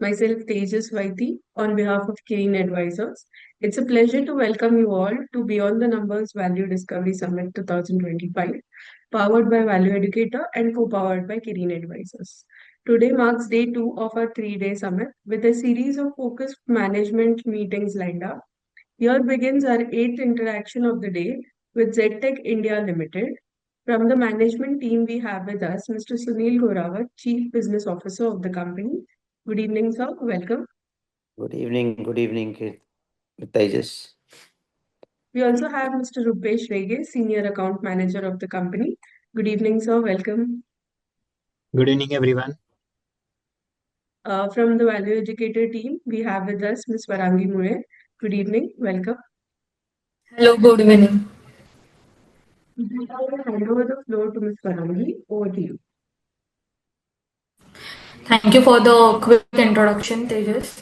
myself Tejas Vaiti on behalf of Kirin Advisors. It's a pleasure to welcome you all to Beyond the Numbers Value Discovery Summit 2025, powered by Value Educator and co-powered by Kirin Advisors. Today marks day two of our three-day summit with a series of focused management meetings lined up. Here begins our eighth interaction of the day with Ztech India Limited. From the management team, we have with us Mr. Sunil Gorawat, Chief Business Officer of the company. Good evening, sir. Welcome. Good evening, Tejas. We also have Mr. Rupesh Rege, Senior Account Manager of the company. Good evening, sir. Welcome. Good evening, everyone. From the Value Educator team, we have with us Ms. Varangi Mure. Good evening. Welcome. Hello, good evening. I will hand over the floor to Ms. Varangi. Over to you. Thank you for the quick introduction, Tejas.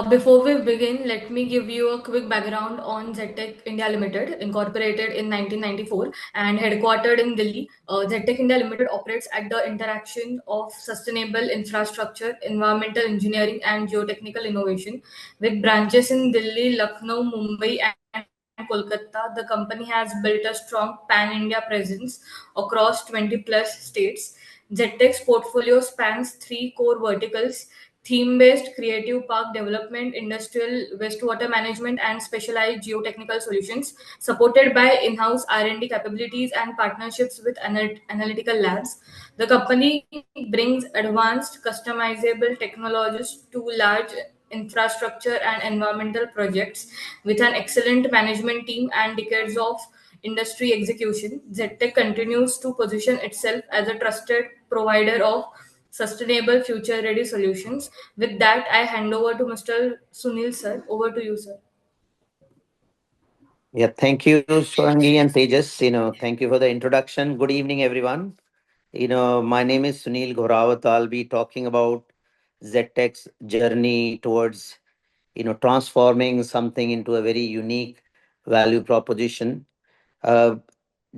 Before we begin, let me give you a quick background on Ztech India Limited, incorporated in 1994 and headquartered in Delhi. Ztech India Limited operates at the interaction of sustainable infrastructure, environmental engineering, and geotechnical innovation. With branches in Delhi, Lucknow, Mumbai, and Kolkata, the company has built a strong pan-India presence across 20 plus states. Ztech's portfolio spans three core verticals: theme-based creative park development, industrial wastewater management, and specialized geotechnical solutions, supported by in-house R&D capabilities and partnerships with analytical labs. The company brings advanced customizable technologies to large infrastructure and environmental projects. With an excellent management team and decades of industry execution, Ztech continues to position itself as a trusted provider of sustainable future ready solutions. With that, I hand over to Mr. Sunil sir. Over to you, sir. Yeah, thank you, Swangi and Tejas. Thank you for the introduction. Good evening, everyone. My name is Sunil Ghorawat. I'll be talking about ZTech's journey towards, transforming something into a very unique value proposition. Uh,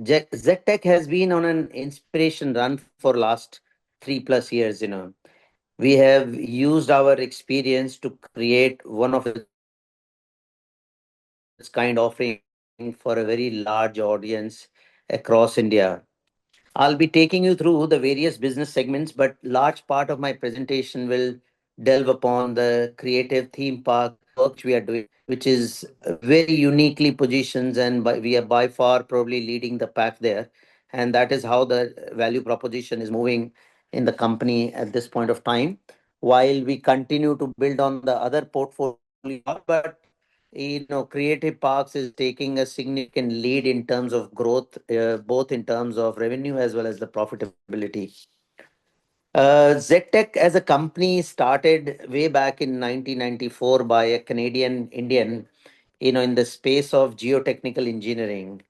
ZTech has been on an inspiration run for last 3+ years. We have used our experience to create one of its kind offering for a very large audience across India. I'll be taking you through the various business segments, but large part of my presentation will delve upon the creative theme park work which we are doing, which is very uniquely positioned, and we are by far probably leading the pack there. And that is how the value proposition is moving in the company at this point of time. While we continue to build on the other portfolio, but Creative Parks is taking a significant lead in terms of growth, both in terms of revenue as well as the profitability. ZTech as a company started way back in 1994 by a Canadian Indian, in the space of geotechnical engineering.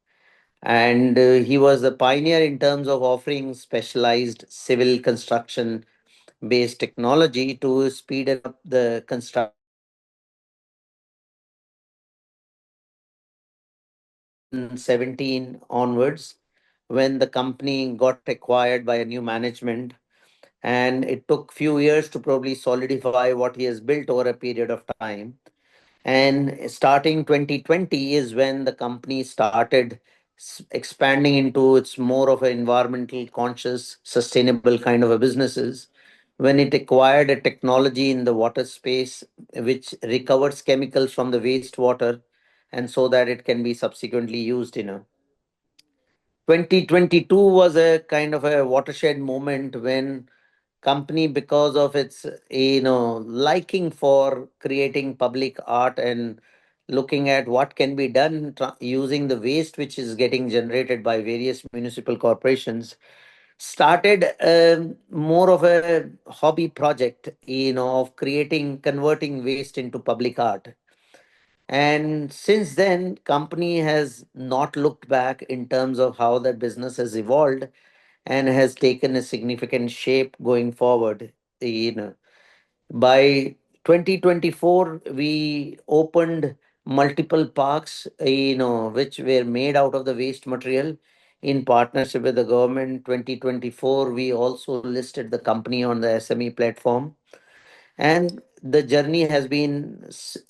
And he was a pioneer in terms of offering specialized civil construction based technology to speed up the construction process. In 17 onwards, when the company got acquired by a new management, and it took few years to probably solidify what he has built over a period of time. And starting 2020 is when the company started expanding into its more of an environmental conscious, sustainable kind of a businesses. When it acquired a technology in the water space, which recovers chemicals from the wastewater, and so that it can be subsequently used. 2022 was a kind of a watershed moment when company, because of its liking for creating public art and looking at what can be done using the waste which is getting generated by various municipal corporations, started more of a hobby project, of creating converting waste into public art. And since then company has not looked back in terms of how that business has evolved and has taken a significant shape going forward. By 2024, we opened multiple parks, which were made out of the waste material, in partnership with the government. 2024, we also listed the company on the SME platform, and the journey has been,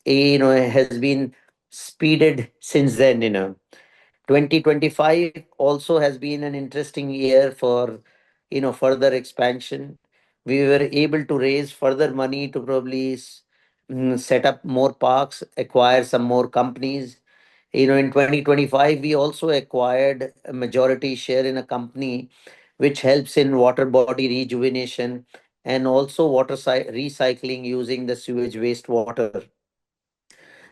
has been speeded since then. 2025 also has been an interesting year for further expansion. We were able to raise further money to probably set up more parks, acquire some more companies. In 2025 we also acquired a majority share in a company which helps in water body rejuvenation and also recycling using the sewage wastewater.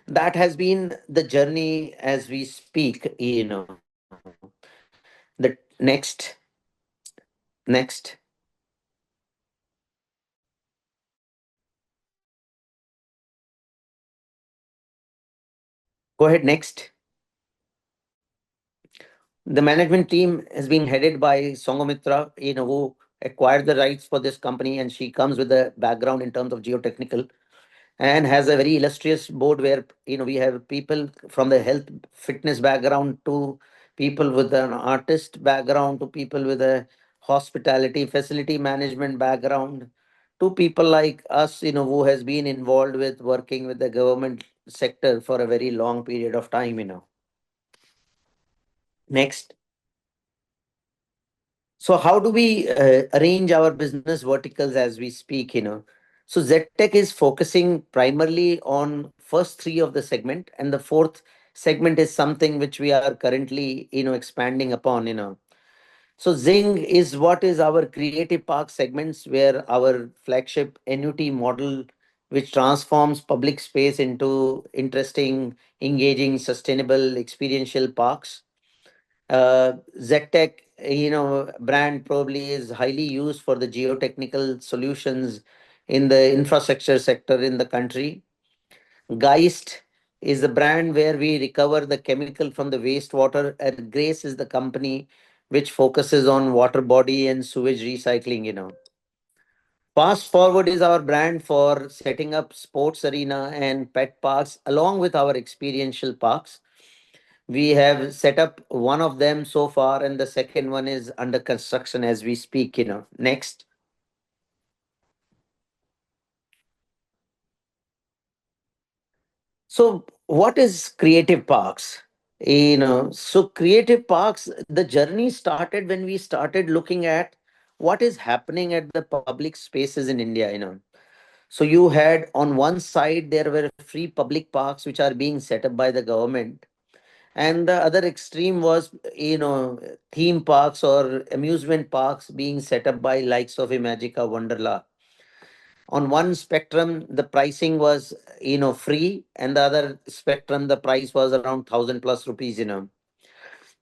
That has been the journey as we speak. The next. Go ahead, next. The management team has been headed by Songomitra, who acquired the rights for this company, and she comes with a background in terms of geotechnical and has a very illustrious board where we have people from the health fitness background to people with an artist background to people with a hospitality facility management background to people like us, who has been involved with working with the government sector for a very long period of time. Next. So how do we arrange our business verticals as we speak? So ZTech is focusing primarily on first three of the segment, and the fourth segment is something which we are currently, expanding upon. So Zing is what is our creative park segments, where our flagship annuity model, which transforms public space into interesting, engaging, sustainable, experiential parks. Ztech, brand probably is highly used for the geotechnical solutions in the infrastructure sector in the country. Geist is the brand where we recover the chemical from the wastewater, and Grace is the company which focuses on water body and sewage recycling. Fast Forward is our brand for setting up sports arena and pet parks along with our experiential parks. We have set up one of them so far, and the second one is under construction as we speak. Next. So, what is Creative Parks? So Creative Parks, the journey started when we started looking at what is happening at the public spaces in India. So you had on one side there were free public parks which are being set up by the government, and the other extreme was theme parks or amusement parks being set up by likes of Imagica Wonderla. On one spectrum the pricing was free, and the other spectrum the price was around 1,000 plus rupees.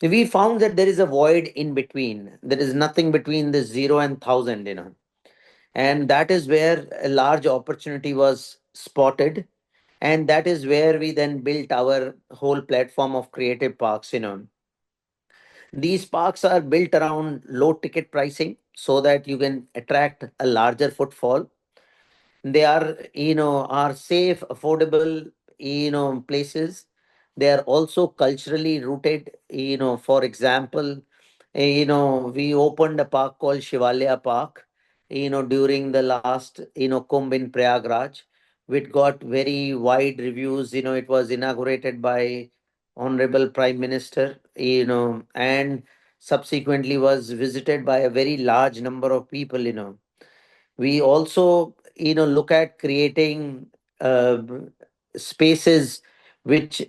We found that there is a void in between. There is nothing between the 0 and 1,000. And that is where a large opportunity was spotted, and that is where we then built our whole platform of creative parks. These parks are built around low ticket pricing so that you can attract a larger footfall. They are safe, affordable, places. They are also culturally rooted. For example, we opened a park called Shivalya Park, during the last, Kumbh in Prayagraj, which got very wide reviews. It was inaugurated by Honorable Prime Minister, and subsequently was visited by a very large number of people. We also look at creating spaces which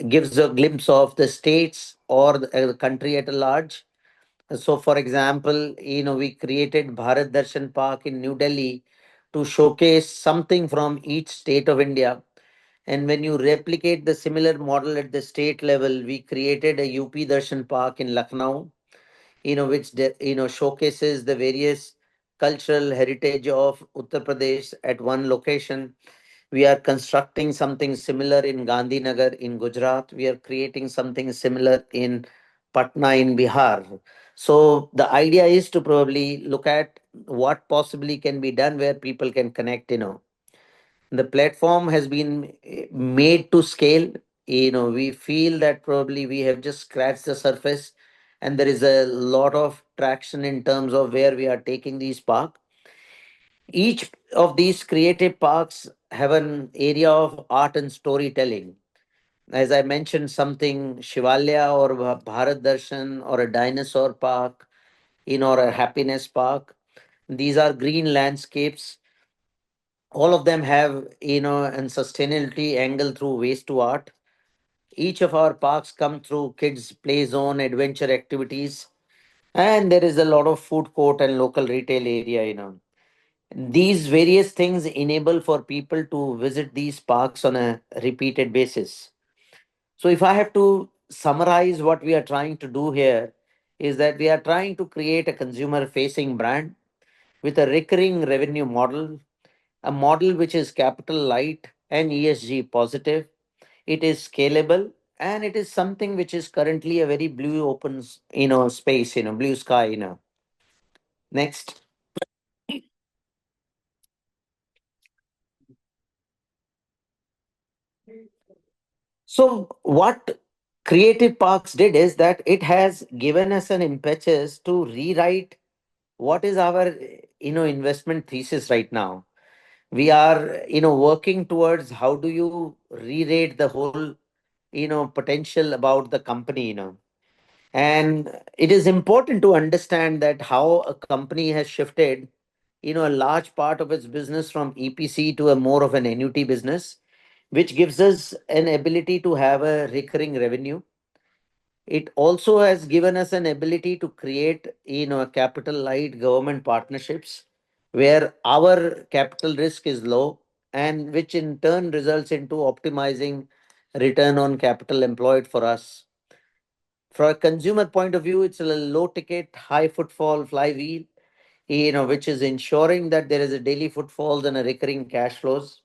gives a glimpse of the states or the country at a large. So for example, we created Bharat Darshan Park in New Delhi to showcase something from each state of India. And when you replicate the similar model at the state level, we created a UP Darshan Park in Lucknow, which showcases the various cultural heritage of Uttar Pradesh at one location. We are constructing something similar in Gandhinagar in Gujarat. We are creating something similar in Patna in Bihar. So the idea is to probably look at what possibly can be done where people can connect. The platform has been made to scale. We feel that probably we have just scratched the surface, and there is a lot of traction in terms of where we are taking these parks. Each of these creative parks have an area of art and storytelling. As I mentioned, something Shivalya or Bharat Darshan or a dinosaur park, or a happiness park. These are green landscapes. All of them have, and sustainability angle through waste to art. Each of our parks come through kids play zone, adventure activities, and there is a lot of food court and local retail area. These various things enable for people to visit these parks on a repeated basis. So if I have to summarize what we are trying to do here, is that we are trying to create a consumer facing brand with a recurring revenue model, a model which is capital light and ESG positive. It is scalable, and it is something which is currently a very blue open space, blue sky. Next. So what Creative Parks did is that it has given us an impetus to rewrite what is our investment thesis right now. We are working towards how do you re-rate the whole potential about the company. And it is important to understand that how a company has shifted a large part of its business from EPC to a more of an annuity business, which gives us an ability to have a recurring revenue. It also has given us an ability to create a capital light government partnerships where our capital risk is low, and which in turn results into optimizing return on capital employed for us. From a consumer point of view, it's a low ticket, high footfall flywheel, which is ensuring that there is a daily footfalls and a recurring cash flows.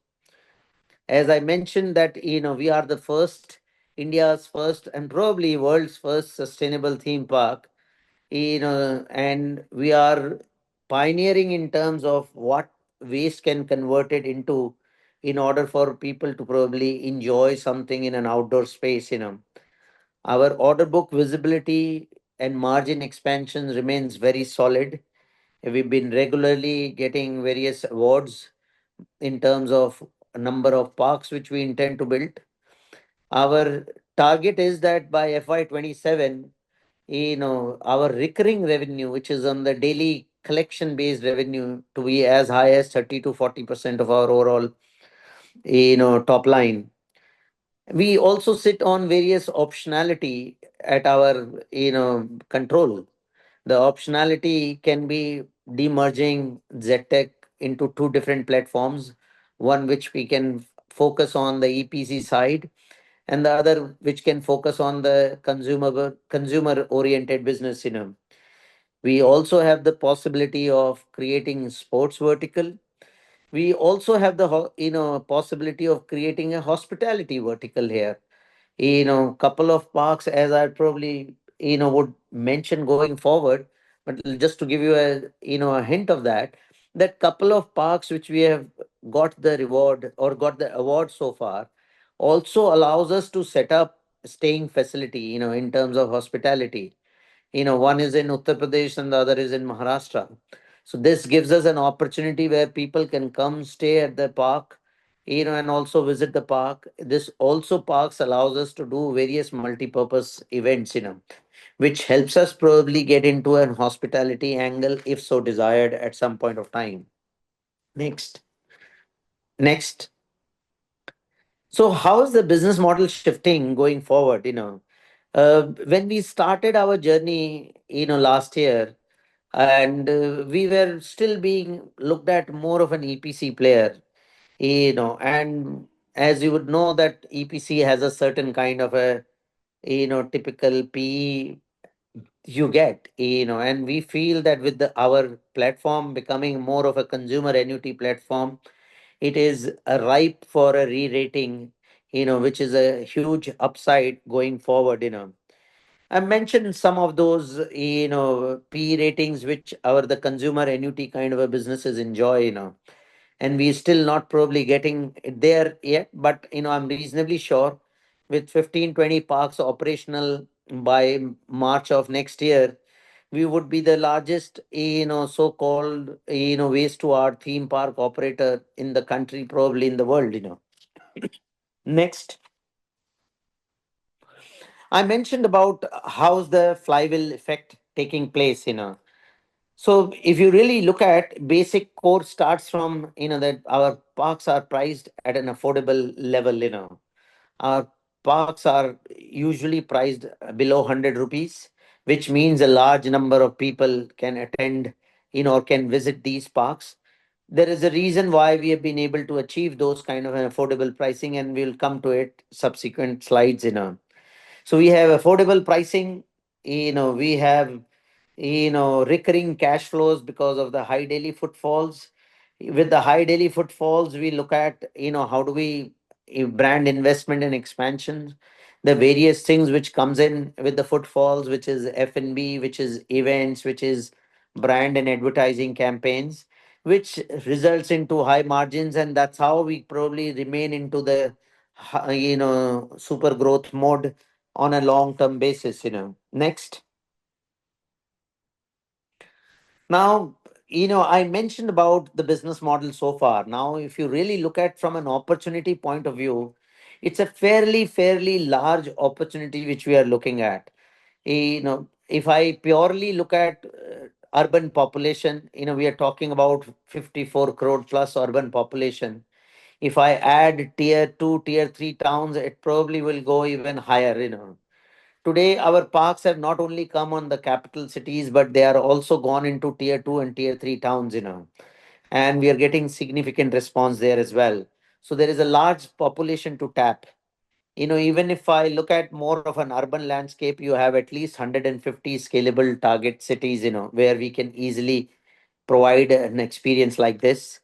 As I mentioned that, we are the first, India's first and probably world's first sustainable theme park, and we are pioneering in terms of what waste can convert it into in order for people to probably enjoy something in an outdoor space. Our order book visibility and margin expansion remains very solid. We've been regularly getting various awards in terms of a number of parks which we intend to build. Our target is that by FY27, our recurring revenue, which is on the daily collection based revenue, to be as high as 30 to 40% of our overall, top line. We also sit on various optionality at our, control. The optionality can be demerging Ztech into two different platforms, one which we can focus on the EPC side, and the other which can focus on the consumer oriented business. We also have the possibility of creating sports vertical. We also have the possibility of creating a hospitality vertical here. Couple of parks, as I probably would mention going forward, but just to give you a hint of that, that couple of parks which we have got the reward or got the award so far also allows us to set up staying facility in terms of hospitality. One is in Uttar Pradesh and the other is in Maharashtra. So this gives us an opportunity where people can come stay at the park, and also visit the park. This also parks allows us to do various multi-purpose events, which helps us probably get into an hospitality angle if so desired at some point of time. Next. Next. So how is the business model shifting going forward? When we started our journey, last year, and we were still being looked at more of an EPC player, and as you would know that EPC has a certain kind of a, typical PE you get, and we feel that with our platform becoming more of a consumer annuity platform, it is ripe for a re-rating, which is a huge upside going forward. I mentioned some of those, P ratings which our the consumer annuity kind of a businesses enjoy. And we still not probably getting there yet, but I'm reasonably sure with 15, 20 parks operational, by March of next year, we would be the largest, so-called, waste to art theme park operator in the country, probably in the world. Next, I mentioned about how's the flywheel effect taking place. So if you really look at basic core starts from, that our parks are priced at an affordable level. Our parks are usually priced below 100 rupees, which means a large number of people can attend, or can visit these parks. There is a reason why we have been able to achieve those kind of an affordable pricing, and we'll come to it subsequent slides. So we have affordable pricing, we have recurring cash flows because of the high daily footfalls. With the high daily footfalls, we look at how do we brand investment and expansion, the various things which comes in with the footfalls, which is F&B, which is events, which is brand and advertising campaigns, which results into high margins, and that's how we probably remain into the super growth mode on a long term basis. Next. Now, I mentioned about the business model so far. Now, if you really look at from an opportunity point of view, it's a fairly large opportunity which we are looking at. If I purely look at urban population, we are talking about 54 crore plus urban population. If I add tier 2, tier 3 towns, it probably will go even higher. Today, our parks have not only come on the capital cities, but they are also gone into tier 2 and tier 3 towns. And we are getting significant response there as well. So there is a large population to tap. Even if I look at more of an urban landscape, you have at least 150 scalable target cities, where we can easily provide an experience like this.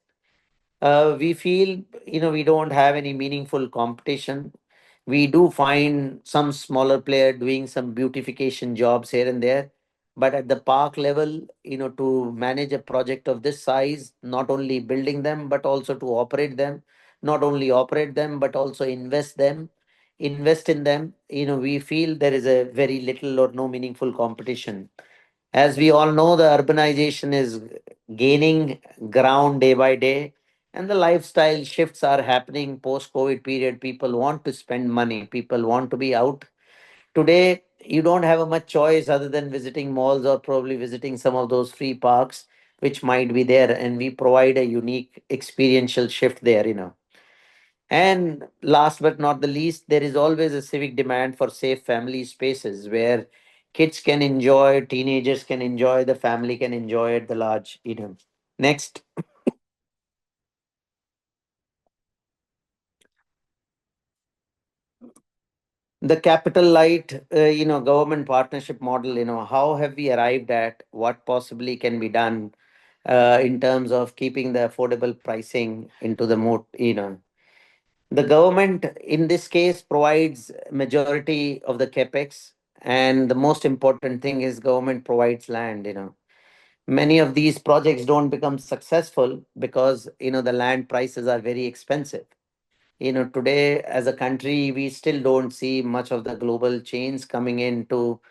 We feel, we don't have any meaningful competition. We do find some smaller player doing some beautification jobs here and there. But at the park level, to manage a project of this size, not only building them, but also to operate them, not only operate them, but also invest in them, we feel there is a very little or no meaningful competition. As we all know, the urbanization is gaining ground day by day, and the lifestyle shifts are happening post COVID period. People want to spend money, people want to be out. Today, you don't have a much choice other than visiting malls or probably visiting some of those free parks which might be there, and we provide a unique experiential shift there. And last but not the least, there is always a civic demand for safe family spaces where kids can enjoy, teenagers can enjoy, the family can enjoy at the large. Next, the capital light, government partnership model. How have we arrived at what possibly can be done in terms of keeping the affordable pricing into the moat. The government in this case provides majority of the capex, and the most important thing is government provides land. Many of these projects don't become successful because the land prices are very expensive. Today as a country, we still don't see much of the global chains coming into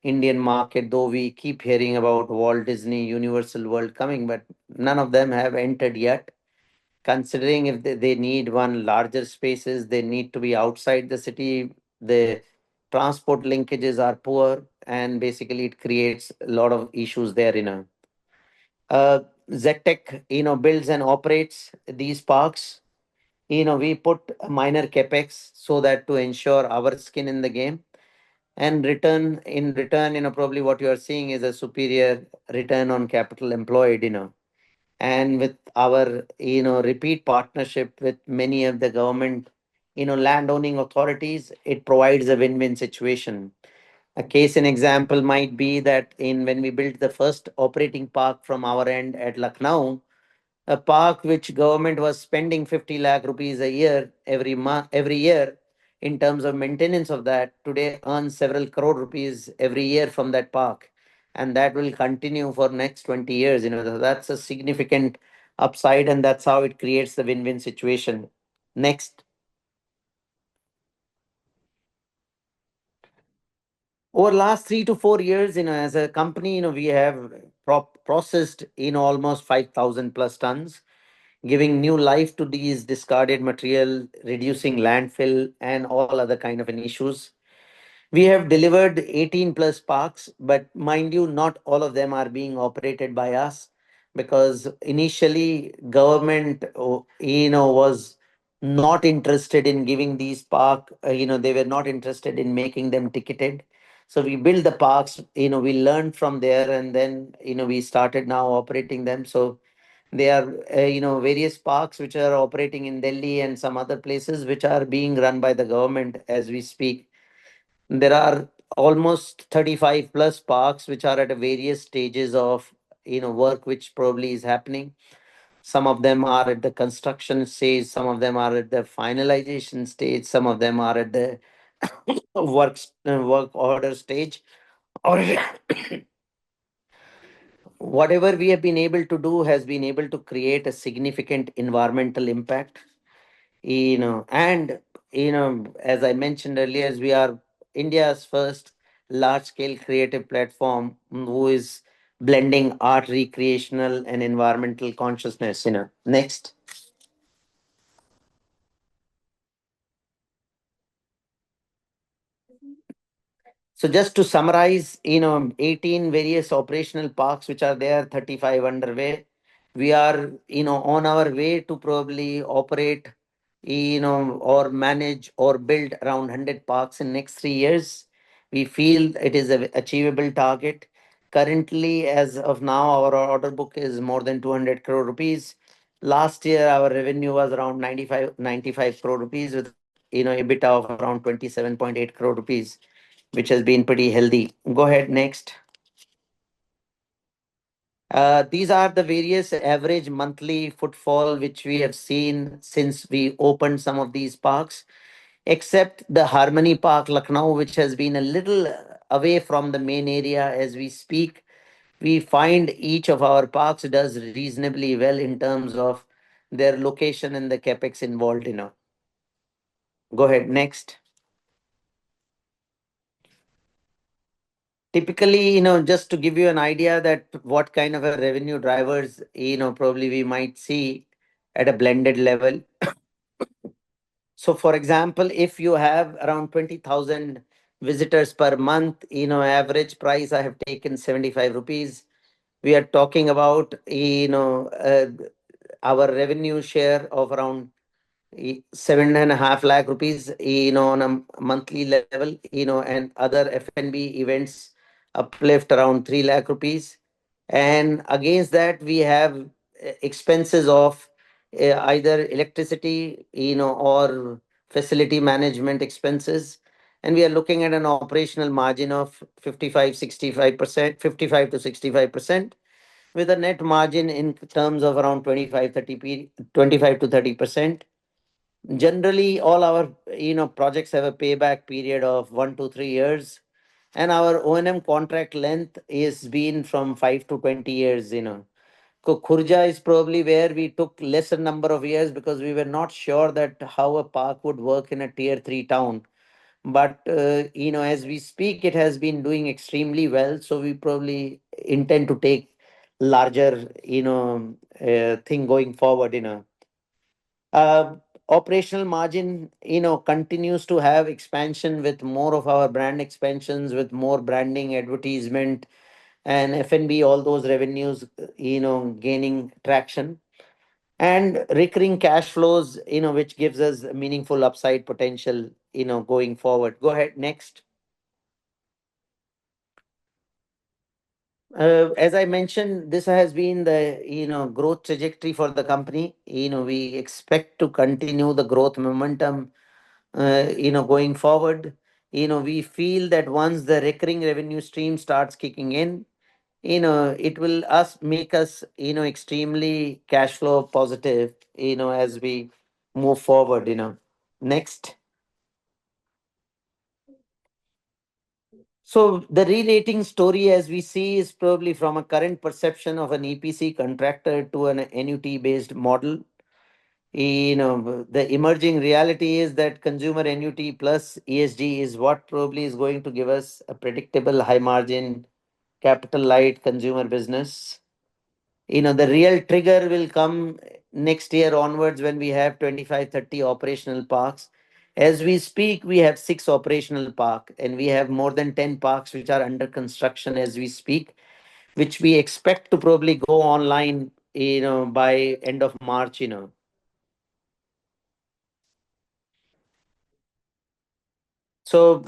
Indian market, though we keep hearing about Walt Disney, Universal World coming, but none of them have entered yet. Considering if they need one larger spaces, they need to be outside the city. The transport linkages are poor, and basically it creates a lot of issues there. Uh, Ztech, builds and operates these parks. We put a minor capex so that to ensure our skin in the game, and in return, probably what you are seeing is a superior return on capital employed. And with our repeat partnership with many of the government land owning authorities, it provides a win-win situation. A case in example might be that in when we built the first operating park from our end at Lucknow, a park which government was spending 50 lakh rupees a year every year in terms of maintenance of that, today earns several crore rupees every year from that park, and that will continue for next 20 years. That's a significant upside, and that's how it creates the win-win situation. Next. Over last 3 to 4 years, as a company, we have processed almost 5,000 plus tons, giving new life to these discarded material, reducing landfill and all other kind of an issues. We have delivered 18 plus parks, but mind you, not all of them are being operated by us, because initially government, was not interested in giving these park. They were not interested in making them ticketed. So we built the parks. We learned from there, and then we started now operating them. So there are various parks which are operating in Delhi and some other places which are being run by the government as we speak. There are almost 35 plus parks which are at a various stages of work which probably is happening. Some of them are at the construction stage, some of them are at the finalization stage, some of them are at the work order stage, or whatever we have been able to do has been able to create a significant environmental impact. And as I mentioned earlier, as we are India's first large scale creative platform who is blending art, recreational and environmental consciousness. Next. So just to summarize, 18 various operational parks which are there, 35 underway. We are, on our way to probably operate, or manage or build around 100 parks in next 3 years. We feel it is a achievable target. Currently, as of now, our order book is more than 200 crore rupees. Last year, our revenue was around 95 crore rupees with, EBITDA of around 27.8 crore rupees, which has been pretty healthy. Go ahead, next. These are the various average monthly footfall which we have seen since we opened some of these parks, except the Harmony Park, Lucknow, which has been a little away from the main area as we speak. We find each of our parks does reasonably well in terms of their location and the capex involved. Go ahead, next. Typically, just to give you an idea that what kind of a revenue drivers, probably we might see at a blended level. So, for example, if you have around 20,000 visitors per month, average price I have taken 75 rupees. We are talking about, our revenue share of around 7.5 lakh rupees, on a monthly level, and other F&B events uplift around 3 lakh rupees. And against that, we have expenses of either electricity, or facility management expenses. And we are looking at an operational margin of 55-65%, 55 to 65%, with a net margin in terms of around 25 to 30%. Generally, all our projects have a payback period of 1 to 3 years, and our O&M contract length is been from 5 to 20 years. Khurja is probably where we took lesser number of years because we were not sure that how a park would work in a tier 3 town. But as we speak, it has been doing extremely well. So we probably intend to take larger thing going forward. Uh, Operational margin, continues to have expansion with more of our brand expansions, with more branding, advertisement, and F&B, all those revenues, gaining traction, and recurring cash flows, which gives us meaningful upside potential, going forward. Go ahead, next. As I mentioned, this has been the growth trajectory for the company. We expect to continue the growth momentum going forward. We feel that once the recurring revenue stream starts kicking in, it will us make us extremely cash flow positive as we move forward. Next. So the re-rating story, as we see, is probably from a current perception of an EPC contractor to an annuity based model. The emerging reality is that consumer annuity plus ESG is what probably is going to give us a predictable high margin capital light consumer business. The real trigger will come next year onwards when we have 25, 30 operational parks. As we speak, we have 6 operational park, and we have more than 10 parks which are under construction as we speak, which we expect to probably go online, by end of March. So,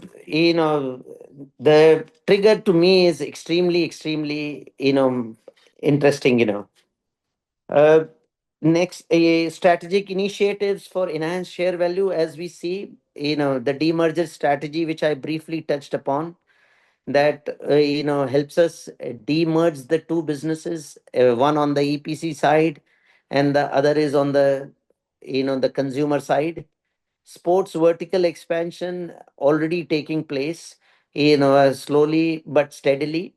the trigger to me is extremely, extremely, interesting. Uh, Next, strategic initiatives for enhanced share value, as we see, the demerger strategy, which I briefly touched upon, that helps us demerge the two businesses, one on the EPC side, and the other is on the consumer side. Sports vertical expansion already taking place, slowly but steadily.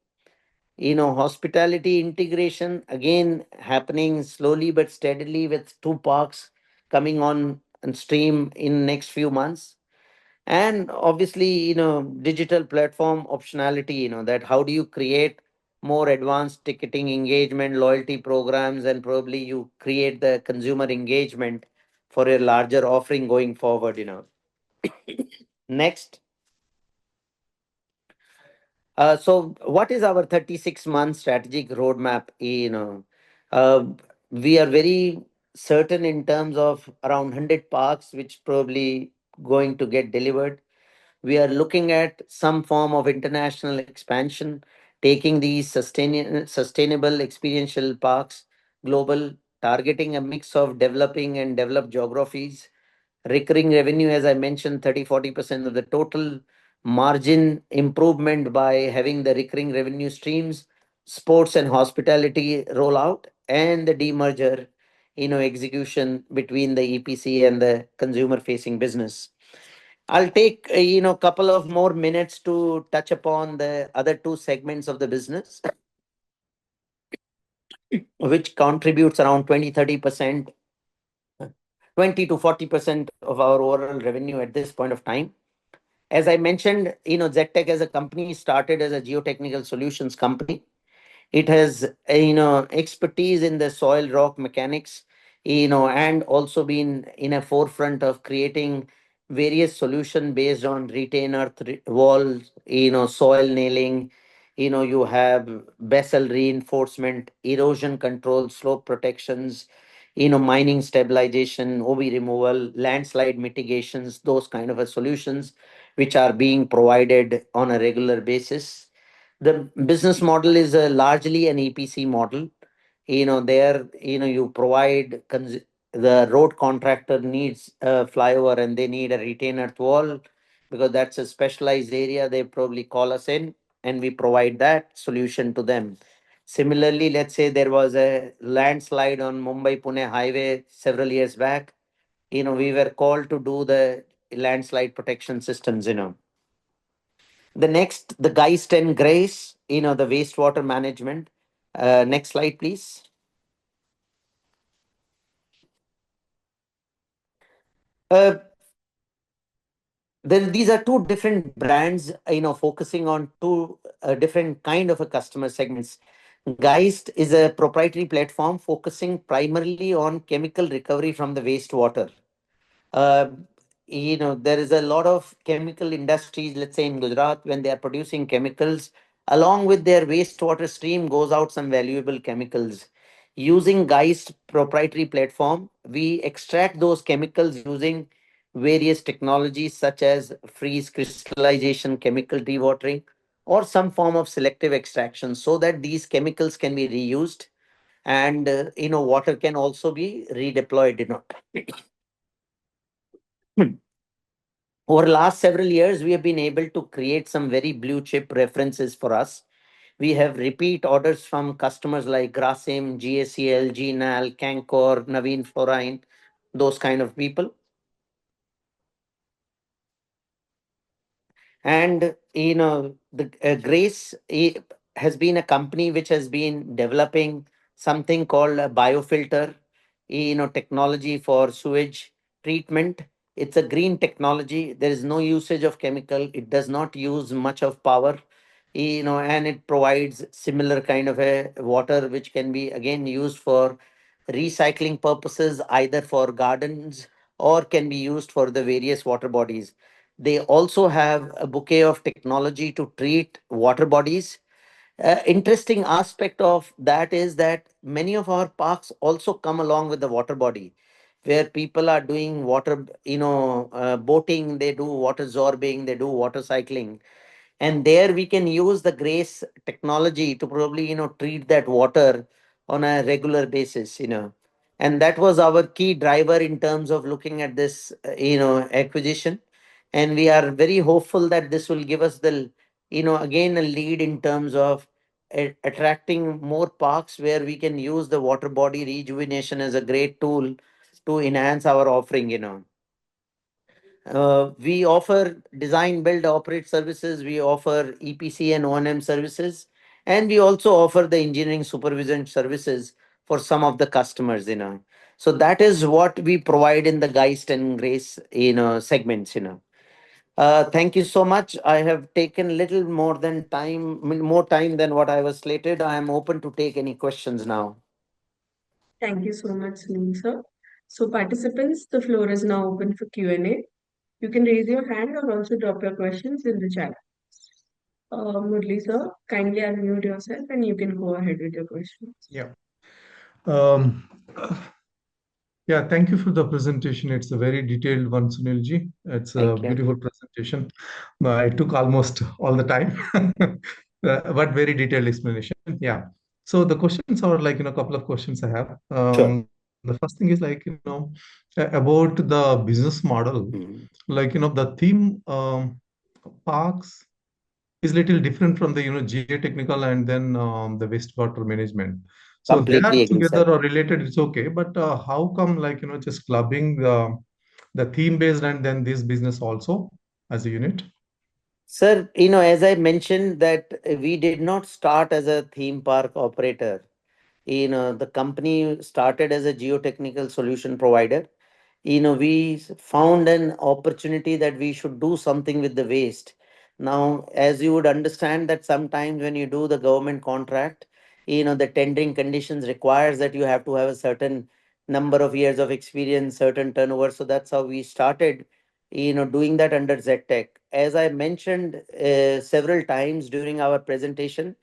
Hospitality integration again happening slowly but steadily with 2 parks coming on stream in next few months. And obviously, digital platform optionality, that how do you create more advanced ticketing engagement, loyalty programs, and probably you create the consumer engagement for a larger offering going forward. Next. So what is our 36-month strategic roadmap? Uh, we are very certain in terms of around 100 parks, which probably going to get delivered. We are looking at some form of international expansion, taking these sustainable experiential parks global, targeting a mix of developing and developed geographies. Recurring revenue, as I mentioned, 30-40% of the total. Margin improvement by having the recurring revenue streams, sports and hospitality rollout, and the demerger, execution between the EPC and the consumer facing business. I'll take couple of more minutes to touch upon the other two segments of the business, which contributes around 20-30%, 20 to 40% of our overall revenue at this point of time. As I mentioned, Ztech as a company started as a geotechnical solutions company. It has expertise in the soil rock mechanics, and also been in a forefront of creating various solution based on retain earth walls, soil nailing. You have vessel reinforcement, erosion control, slope protections, mining stabilization, OB removal, landslide mitigations, those kind of a solutions which are being provided on a regular basis. The business model is largely an EPC model. There, you provide the road contractor needs a flyover and they need a retainer wall because that's a specialized area. They probably call us in and we provide that solution to them. Similarly, let's say there was a landslide on Mumbai Pune highway several years back. We were called to do the landslide protection systems. The next, the Geist and Grace, the wastewater management. Next slide, please. Uh, these are two different brands, focusing on two different kind of a customer segments. Geist is a proprietary platform focusing primarily on chemical recovery from the wastewater. uh, there is a lot of chemical industries, let's say in Gujarat, when they are producing chemicals, along with their wastewater stream goes out some valuable chemicals. Using Geist proprietary platform, we extract those chemicals using various technologies such as freeze crystallization, chemical dewatering, or some form of selective extraction so that these chemicals can be reused and water can also be redeployed. Over last several years, we have been able to create some very blue chip references for us. We have repeat orders from customers like Grasim, GACL, GNAL, Cancor, Naveen Florine, those kind of people. And the Grace has been a company which has been developing something called a biofilter. technology for sewage treatment. It's a green technology. There is no usage of chemical. It does not use much of power, and it provides similar kind of a water which can be again used for recycling purposes, either for gardens or can be used for the various water bodies. They also have a bouquet of technology to treat water bodies. Interesting aspect of that is that many of our parks also come along with the water body, where people are doing water, boating, they do water absorbing, they do water cycling, and there we can use the grace technology to probably treat that water on a regular basis. And that was our key driver in terms of looking at this acquisition. And we are very hopeful that this will give us the again a lead in terms of attracting more parks where we can use the water body rejuvenation as a great tool to enhance our offering. We offer design, build, operate services. We offer EPC and O&M services, and we also offer the engineering supervision services for some of the customers. So that is what we provide in the Geist and Grace segments. Thank you so much. I have taken little more than time, more time than what I was slated. I am open to take any questions now. Thank you so much, Sunil sir. So participants, the floor is now open for Q&A. You can raise your hand or also drop your questions in the chat. Murli sir, kindly unmute yourself and you can go ahead with your questions. Yeah. Um, yeah, thank you for the presentation. It's a very detailed one, Sunilji. It's a Thank you. beautiful presentation. It took almost all the time, but very detailed explanation. Yeah. So the questions are like, a couple of questions I have. Sure. The first thing is like, about the business model, Mhm. like, the theme parks is little different from the geotechnical and then the wastewater management. So they are Completely agree, together sir. or related, it's okay. But how come like just clubbing the theme based and then this business also as a unit? Sir, as I mentioned that we did not start as a theme park operator. The company started as a geotechnical solution provider. We found an opportunity that we should do something with the waste. Now, as you would understand that sometimes when you do the government contract, the tendering conditions requires that you have to have a certain number of years of experience, certain turnover. So that's how we started, doing that under Ztech. As I mentioned several times during our presentation,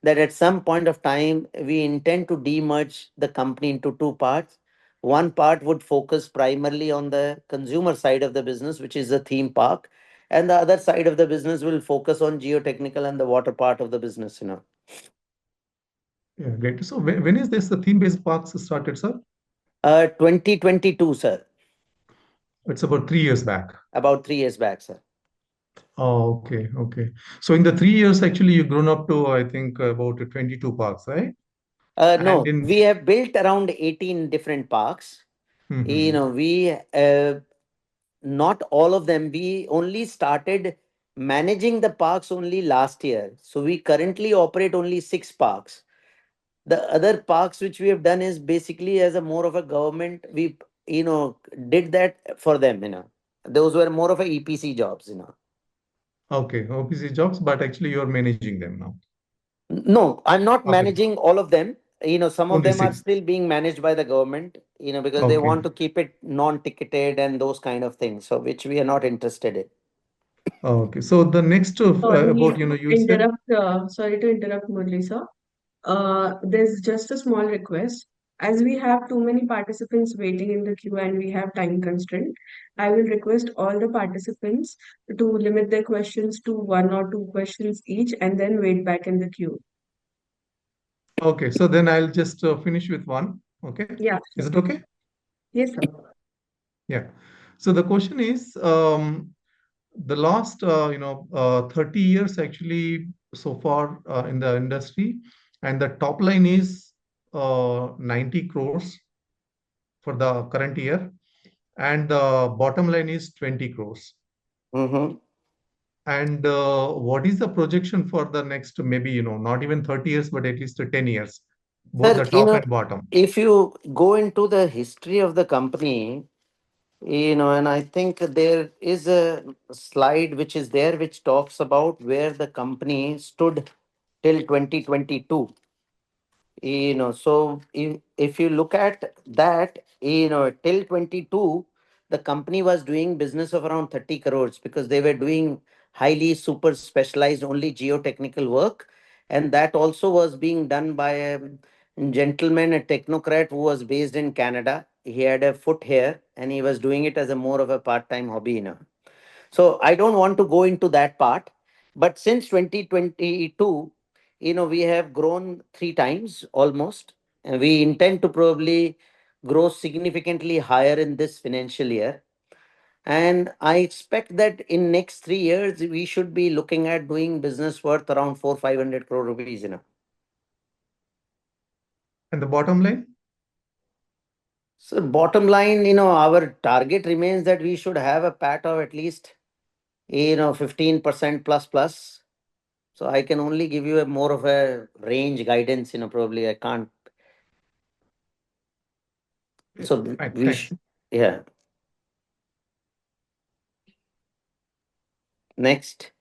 that at some point of time we intend to demerge the company into two parts. One part would focus primarily on the consumer side of the business, which is the theme park, and the other side of the business will focus on geotechnical and the water part of the business. Yeah, great. So when is this the theme based parks started, sir? 2022, sir. It's about 3 years back. About 3 years back, sir. Oh, okay, okay. So in the 3 years, actually, you've grown up to, I think, about 22 parks, right? And No, in we have built around 18 different parks. We not all of them. We only started managing the parks only last year. So we currently operate only 6 parks. The other parks which we have done is basically as a more of a government. We did that for them. Those were more of a EPC jobs. okay, OPC jobs, but actually you're managing them now. No, I'm not Okay, managing all of them. Some of only them are six. still being managed by the government, because they Okay. want to keep it non-ticketed and those kind of things, so which we are not interested in. Okay. So the next Sorry about, to you said, sorry to interrupt, Murli sir. There's just a small request. As we have too many participants waiting in the queue and we have time constraint, I will request all the participants to limit their questions to one or two questions each and then wait back in the queue. okay. So then I'll just finish with one. Okay. Yeah, Is sure. it okay? Yes, sir. Yeah. So the question is, the last, 30 years actually so far in the industry, and the top line is 90 crores for the current year, and the bottom line is 20 crores. Mm-hmm. And what is the projection for the next, maybe, not even 30 years, but at least 10 years? both Sir, the top and bottom. if you go into the history of the company, and I think there is a slide which is there which talks about where the company stood till 2022. So if you look at that, till 22, the company was doing business of around 30 crores because they were doing highly super specialized only geotechnical work. And that also was being done by a gentleman, a technocrat who was based in Canada. He had a foot here and he was doing it as a more of a part-time hobby. So I don't want to go into that part. But since 2022, we have grown three times almost. And we intend to probably grow significantly higher in this financial year. And I expect that in next 3 years, we should be looking at doing business worth around 500 crore rupees. And the bottom line? So bottom line, our target remains that we should have a PAT of at least, 15% plus plus. So I can only give you a more of a range guidance, probably I can't. Yeah, So fine. we, Thanks. yeah. Next.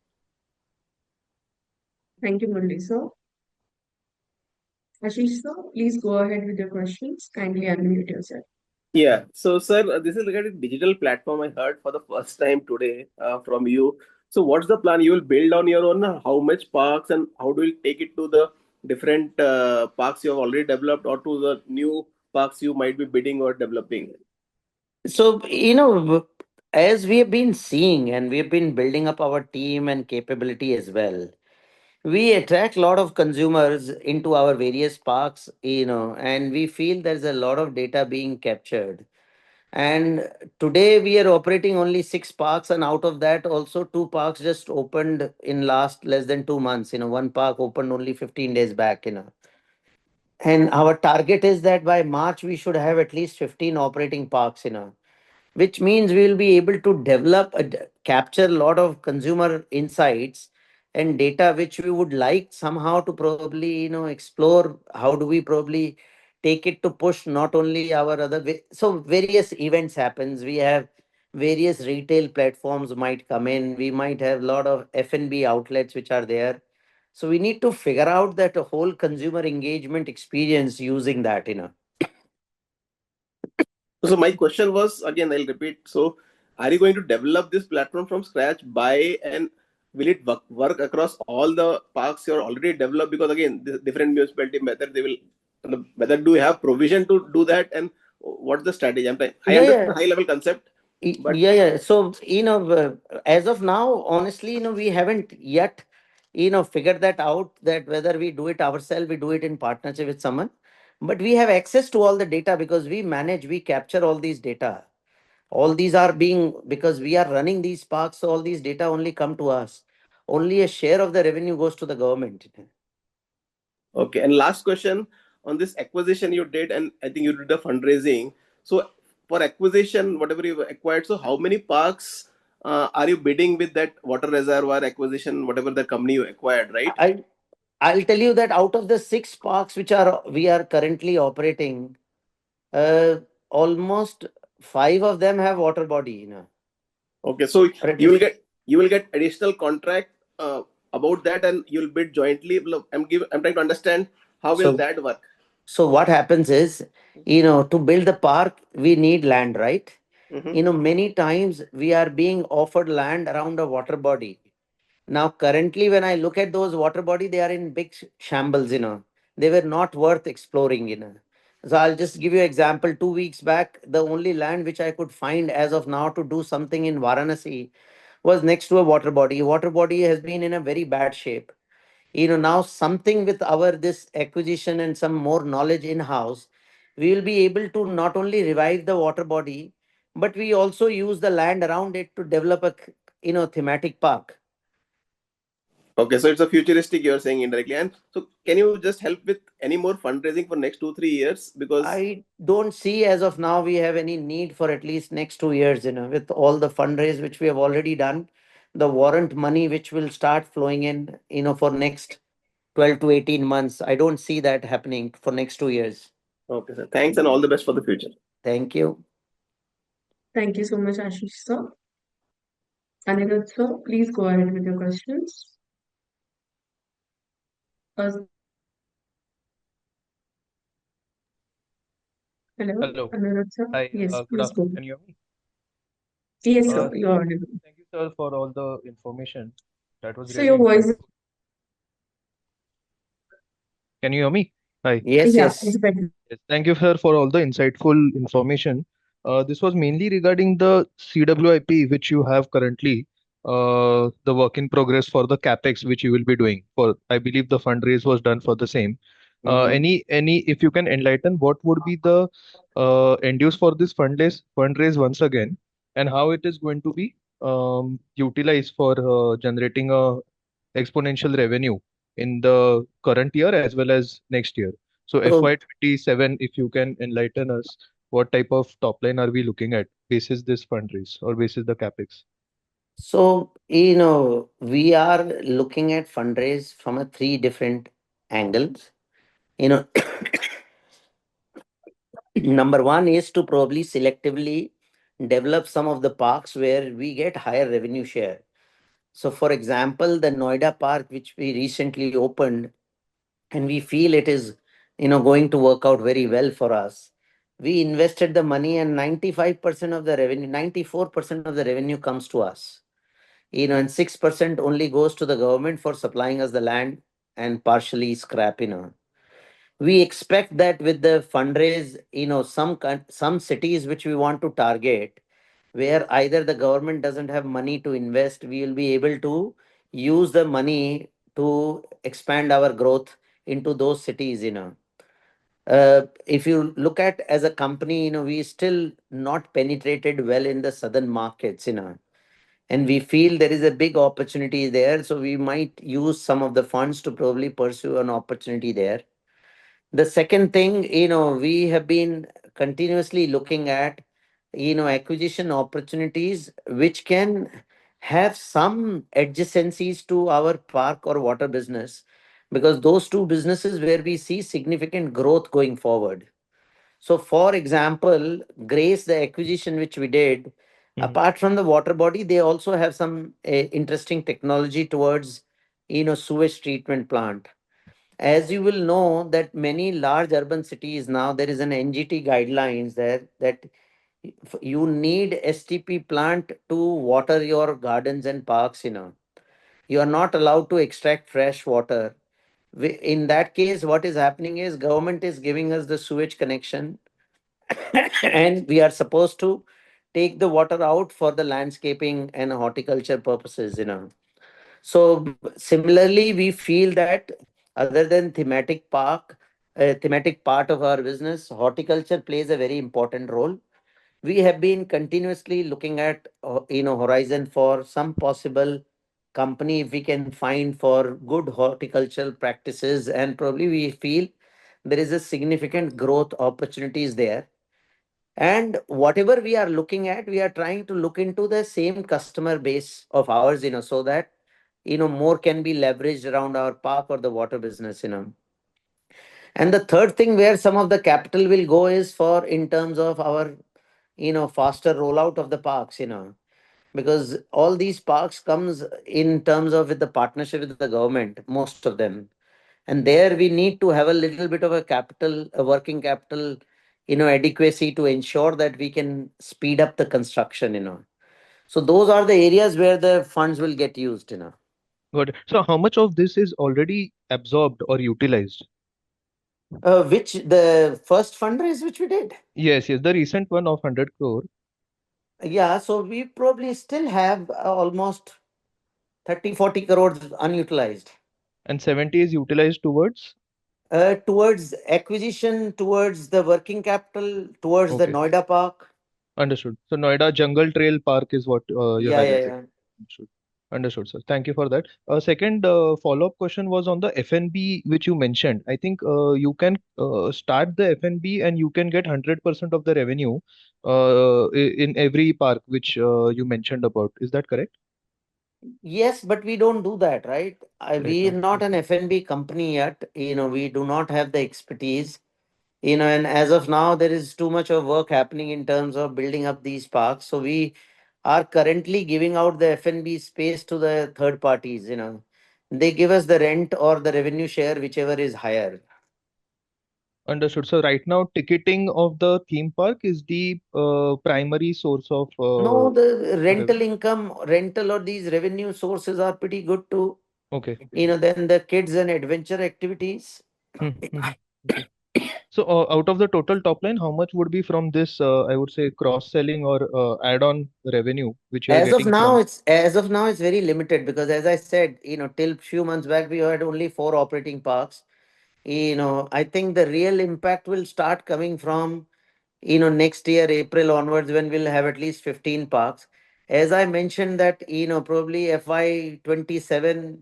Thank you, Murli sir. Ashish sir, please go ahead with your questions. Kindly unmute yourself. Yeah. So, sir, this is regarding digital platform. I heard for the first time today from you. So, what's the plan? You will build on your own. How much parks and how do you take it to the different parks you have already developed or to the new parks you might be bidding or developing? So, as we have been seeing and we have been building up our team and capability as well, we attract a lot of consumers into our various parks, and we feel there's a lot of data being captured. And today we are operating only six parks, and out of that, also two parks just opened in last less than 2 months. One park opened only 15 days back. And our target is that by March we should have at least 15 operating parks. Which means we will be able to develop capture a lot of consumer insights and data which we would like somehow to probably explore how do we probably take it to push not only our other so various events happens. We have various retail platforms might come in, we might have a lot of F&B outlets which are there, so we need to figure out that whole consumer engagement experience using that. So, my question was again, I'll repeat. So, are you going to develop this platform from scratch by and will it work across all the parks you're already developed? Because again, the different municipality method they will whether do you have provision to do that and what's the strategy? I Yeah, understand yeah. the high level concept, but Yeah, yeah. So, as of now, honestly, we haven't yet, figured that out that whether we do it ourselves, we do it in partnership with someone. But we have access to all the data because we capture all these data. All these are being, because we are running these parks, so all these data only come to us. Only a share of the revenue goes to the government. okay. And last question on this acquisition you did, and I think you did the fundraising. So for acquisition, whatever you acquired, so how many parks are you bidding with that water reservoir acquisition, whatever the company you acquired, right? I I'll tell you that out of the six parks which are we are currently operating, Uh, almost five of them have water body. Okay, so Or at you will least. get you will get additional contract about that, and you'll bid jointly. Look, I'm trying to understand how will So, that work. so what happens is, to build the park, we need land, right? Hmm. Many times we are being offered land around a water body. Now, currently, when I look at those water body, they are in big shambles. They were not worth exploring. So I'll just give you an example. 2 weeks back, the only land which I could find as of now to do something in Varanasi was next to a water body. Water body has been in a very bad shape. Now something with our this acquisition and some more knowledge in house, we will be able to not only revive the water body, but we also use the land around it to develop a thematic park. Okay, so it's a futuristic you're saying indirectly, and so can you just help with any more fundraising for next 2 3 years because I don't see as of now we have any need for at least next 2 years, with all the fundraise which we have already done, the warrant money which will start flowing in, for next 12 to 18 months. I don't see that happening for next 2 years. Okay, sir. Thanks and all the best for the future. Thank you. Thank you so much, Ashish sir. Anirudh sir, please go ahead with your questions. Uh, Hello, Hello. Anirudh sir. Hi. Yes, Good please go. afternoon. Can you hear me? Yes, sir, you are So audible. thank you, sir, for all the information. That was So really your voice, insightful. Can you hear me? Hi. Yes, yeah, yes. it's better. Yes. Thank you, sir, for all the insightful information. This was mainly regarding the CWIP which you have currently, the work in progress for the capex which you will be doing. For I believe the fundraise was done for the same. Mhm. If you can enlighten, what would be the end use for this fundraise once again, and how it is going to be utilized for generating a exponential revenue in the current year as well as next year. So So, FY27, if you can enlighten us, what type of top line are we looking at basis this fundraise or basis the capex? we are looking at fundraise from a three different angles. You know, number one is to probably selectively develop some of the parks where we get higher revenue share. So, for example, the Noida park, which we recently opened, and we feel it is, going to work out very well for us. We invested the money, and 95% of the revenue, 94% of the revenue comes to us. And 6% only goes to the government for supplying us the land and partially scrap. We expect that with the fundraise, some cities which we want to target, where either the government doesn't have money to invest, we will be able to use the money to expand our growth into those cities. If you look at as a company, we still not penetrated well in the southern markets. And we feel there is a big opportunity there, so we might use some of the funds to probably pursue an opportunity there. The second thing, we have been continuously looking at, acquisition opportunities which can have some adjacencies to our park or water business, because those two businesses where we see significant growth going forward. So, for example, Grace, the acquisition which we did, Mhm. apart from the water body, they also have some interesting technology towards, sewage treatment plant. As you will know that many large urban cities now, there is an NGT guidelines there that you need STP plant to water your gardens and parks. You are not allowed to extract fresh water. In that case, what is happening is government is giving us the sewage connection, and we are supposed to take the water out for the landscaping and horticulture purposes. So similarly, we feel that other than thematic part of our business, horticulture plays a very important role. We have been continuously looking at horizon for some possible company if we can find for good horticultural practices, and probably we feel there is a significant growth opportunities there. And whatever we are looking at, we are trying to look into the same customer base of ours, so that more can be leveraged around our park or the water business. And the third thing where some of the capital will go is for in terms of our faster rollout of the parks. Because all these parks comes in terms of with the partnership with the government, most of them. And there we need to have a little bit of a working capital, adequacy to ensure that we can speed up the construction. So those are the areas where the funds will get used. Got it. So how much of this is already absorbed or utilized? Which the first fundraise which we did. Yes, yes, the recent one of 100 crore Yeah, so we probably still have almost 30-40 crores unutilized. and 70 is utilized towards. Towards acquisition, towards the working capital, towards the Okay, Noida Park. understood. So Noida Jungle Trail Park is what you're Yeah, yeah, highlighting. yeah. Understood. Understood, sir. Thank you for that. Second follow-up question was on the FNB which you mentioned. I think you can start the FNB and you can get 100% of the revenue in every park which you mentioned about. Is that correct? Yes, but we don't do that, right? right We're now? not an Okay. F&B company yet. We do not have the expertise. And as of now, there is too much of work happening in terms of building up these parks. So we are currently giving out the F&B space to the third parties. They give us the rent or the revenue share, whichever is higher. Understood. So right now, ticketing of the theme park is the primary source of No, the rental revenue. income, rental or these revenue sources are pretty good too. Okay. Then the kids and adventure activities. Okay. So out of the total top line, how much would be from this, I would say, cross-selling or add-on revenue, which you are getting from? As of now, it's very limited because as I said, till few months back we had only 4 operating parks. I think the real impact will start coming from next year, April onwards, when we'll have at least 15 parks. As I mentioned that, probably FY 27,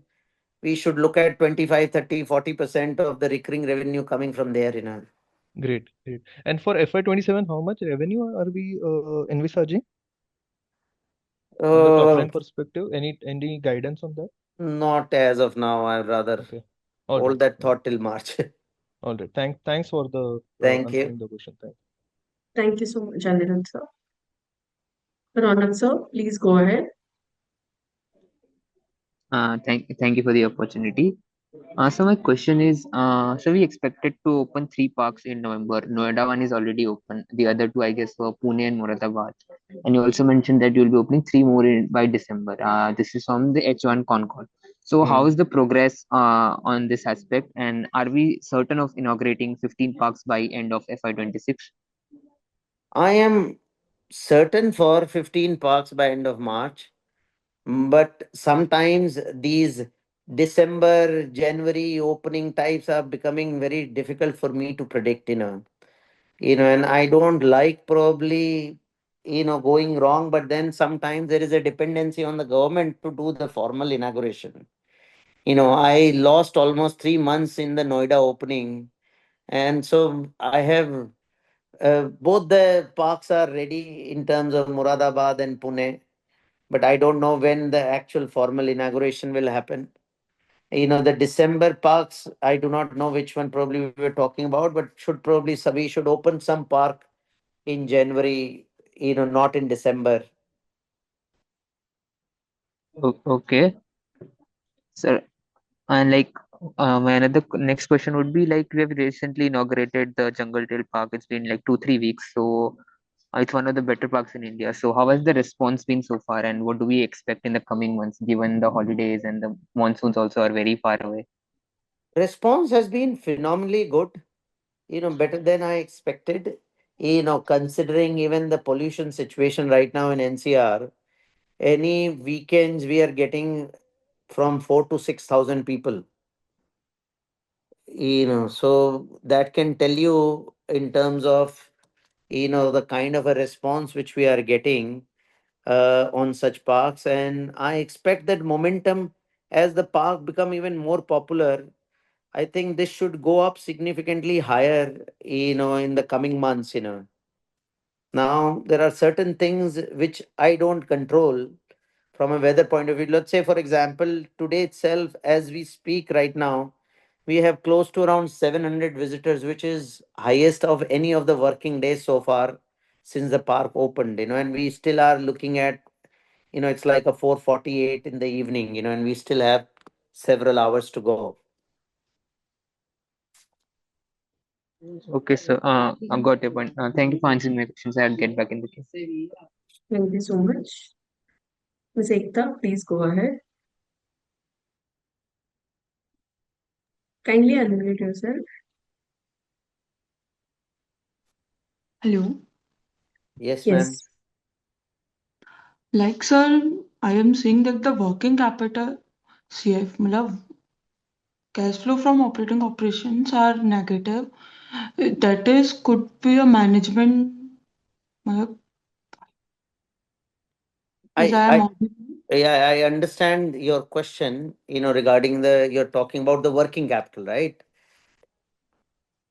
we should look at 25, 30, 40% of the recurring revenue coming from there. Great, great. And for FY 27, how much revenue are we envisaging on the top Uh, line perspective? Any guidance on that? Not as of now. I'd rather Okay. All right. hold that All right. thought till March. All right. Thanks for the Thank you. answering the question. Thank Thank you so much, Anirudh sir. Ronak sir, please go ahead. Thank you for the opportunity. So my question is, so we expected to open three parks in November. Noida one is already open. The other two, I guess, were Pune and Moradabad. And you also mentioned that you'll be opening three more by December. This is from the H1 con call. So how Mm. is the progress on this aspect? And are we certain of inaugurating 15 parks by end of FY 26? I am certain for 15 parks by end of March, but sometimes these December, January opening types are becoming very difficult for me to predict. And I don't like probably going wrong, but then sometimes there is a dependency on the government to do the formal inauguration. I lost almost 3 months in the Noida opening, and so I have both the parks are ready in terms of Muradabad and Pune, but I don't know when the actual formal inauguration will happen. The December parks, I do not know which one probably we were talking about, but we should open some park in January, not in December. Okay. So and my another next question would be like we have recently inaugurated the Jungle Trail Park. It's been like 2-3 weeks, so it's one of the better parks in India. So how has the response been so far, and what do we expect in the coming months, given the holidays and the monsoons also are very far away? Response has been phenomenally good, better than I expected. Considering even the pollution situation right now in NCR, any weekends we are getting from 4 to 6,000 people. So that can tell you in terms of the kind of a response which we are getting on such parks, and I expect that momentum as the park become even more popular. I think this should go up significantly higher, in the coming months. Now, there are certain things which I don't control from a weather point of view. Let's say, for example, today itself, as we speak right now, we have close to around 700 visitors, which is highest of any of the working days so far since the park opened, and we still are looking at, it's like a 4:48 in the evening, and we still have several hours to go. Okay, so I got your point. Thank you for answering my questions. I'll get back in the queue. Thank you so much. Ms. Ekta, please go ahead. Kindly unmute yourself. Hello. Yes, ma'am. Yes. Like, sir, I am seeing that the working capital CF, matlab, cash flow from operating operations are negative. That is, could be a management, matlab, is I, I am I, audible? yeah, I understand your question, regarding you're talking about the working capital, right?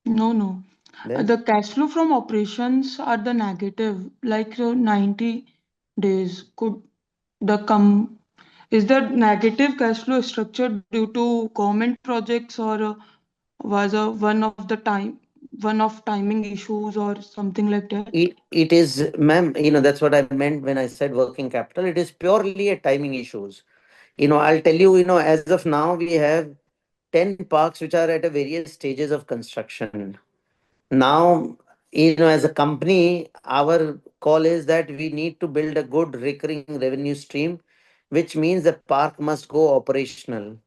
No, no. Then The cash flow from operations are the negative, like 90 days. Could the come is that negative cash flow structure due to government projects or was a one of timing issues or something like that? It is, ma'am, that's what I meant when I said working capital. It is purely a timing issues. I'll tell you, as of now, we have 10 parks which are at a various stages of construction. Now, as a company, our call is that we need to build a good recurring revenue stream, which means the park must go operational,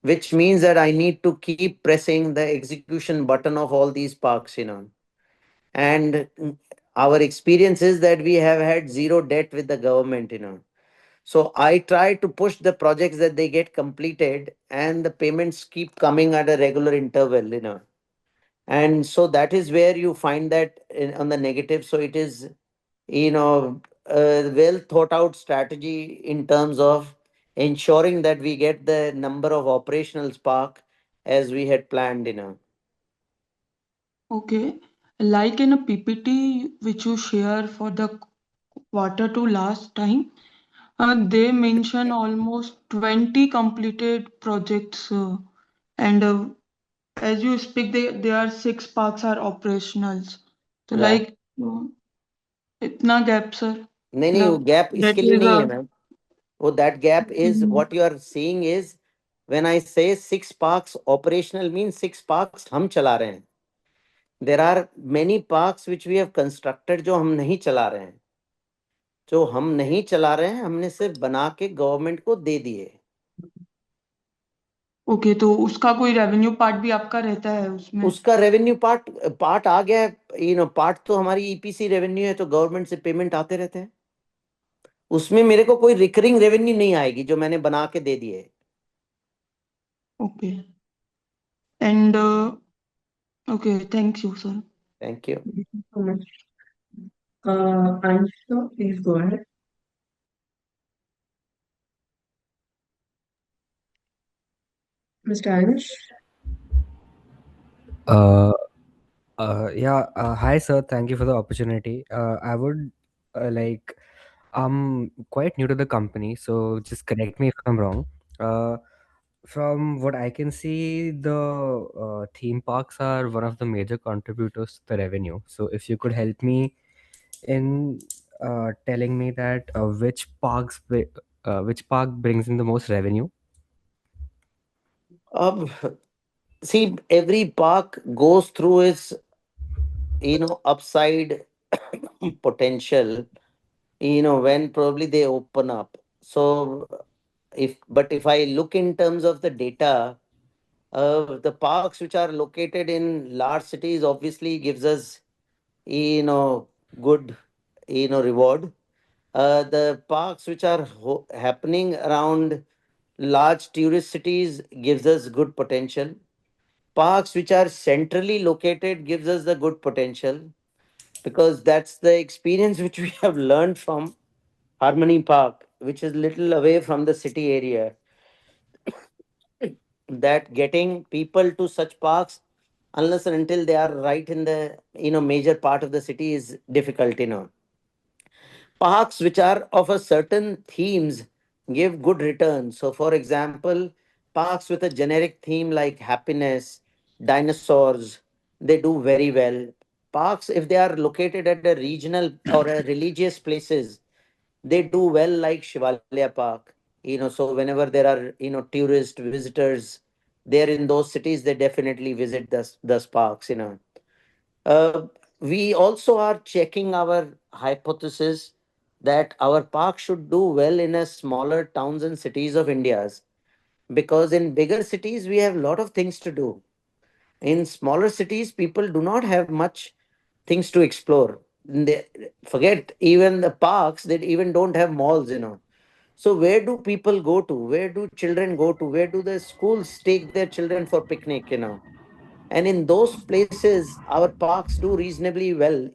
which means that I need to keep pressing the execution button of all these parks. And our experience is that we have had zero debt with the government. So I try to push the projects that they get completed and the payments keep coming at a regular interval. And so that is where you find that on the negative. So it is, a well thought out strategy in terms of ensuring that we get the number of operational spark as we had planned. Okay. Like in a PPT which you share for the quarter two last time, they mention almost 20 completed projects, and as you speak, there are six parks are operationals. So Right. like इतना gap sir, नहीं नहीं, वो मतलब gap that इसके लिए is नहीं a है ma'am. वो that gap is what you are seeing is when I say 6 parks operational means 6 parks हम चला रहे हैं. There are many parks which we have constructed जो हम नहीं चला रहे हैं. जो हम नहीं चला रहे हैं हमने सिर्फ बना के गवर्नमेंट को दे दिए. ओके, तो उसका कोई रेवेन्यू पार्ट भी आपका रहता है उसमें? उसका रेवेन्यू पार्ट पार्ट आ गया है. पार्ट तो हमारी ईपीसी रेवेन्यू है, तो गवर्नमेंट से पेमेंट आते रहते हैं. उसमें मेरे को कोई रिकरिंग रेवेन्यू नहीं आएगी जो मैंने बना के दे दिए. Okay and okay, thank you sir. Thank you. Thank you so much. Anshu, please go ahead. Mr. Ansh. Uh, yeah, hi sir. Thank you for the opportunity. I would like, I'm quite new to the company, so just correct me if I'm wrong. Uh, from what I can see, the theme parks are one of the major contributors to the revenue. So if you could help me in telling me that which park brings in the most revenue. See, every park goes through its upside potential when probably they open up. So if I look in terms of the data, the parks which are located in large cities obviously gives us you know good reward. The parks which are happening around large tourist cities gives us good potential. Parks which are centrally located gives us the good potential, because that's the experience which we have learned from Harmony Park, which is little away from the city area, that getting people to such parks unless and until they are right in the major part of the city is difficult. Parks which are of a certain themes give good returns. So, for example, parks with a generic theme like happiness, dinosaurs, they do very well. Parks, if they are located at a regional or a religious places, they do well, like Shivalya Park. So whenever there are tourist visitors there in those cities, they definitely visit those parks. uh, we also are checking our hypothesis that our park should do well in a smaller towns and cities of India's, because in bigger cities we have a lot of things to do. In smaller cities, people do not have much things to explore. They forget even the parks, they even don't have malls. So where do people go to? Where do children go to? Where do the schools take their children for picnic? And in those places, our parks do reasonably well.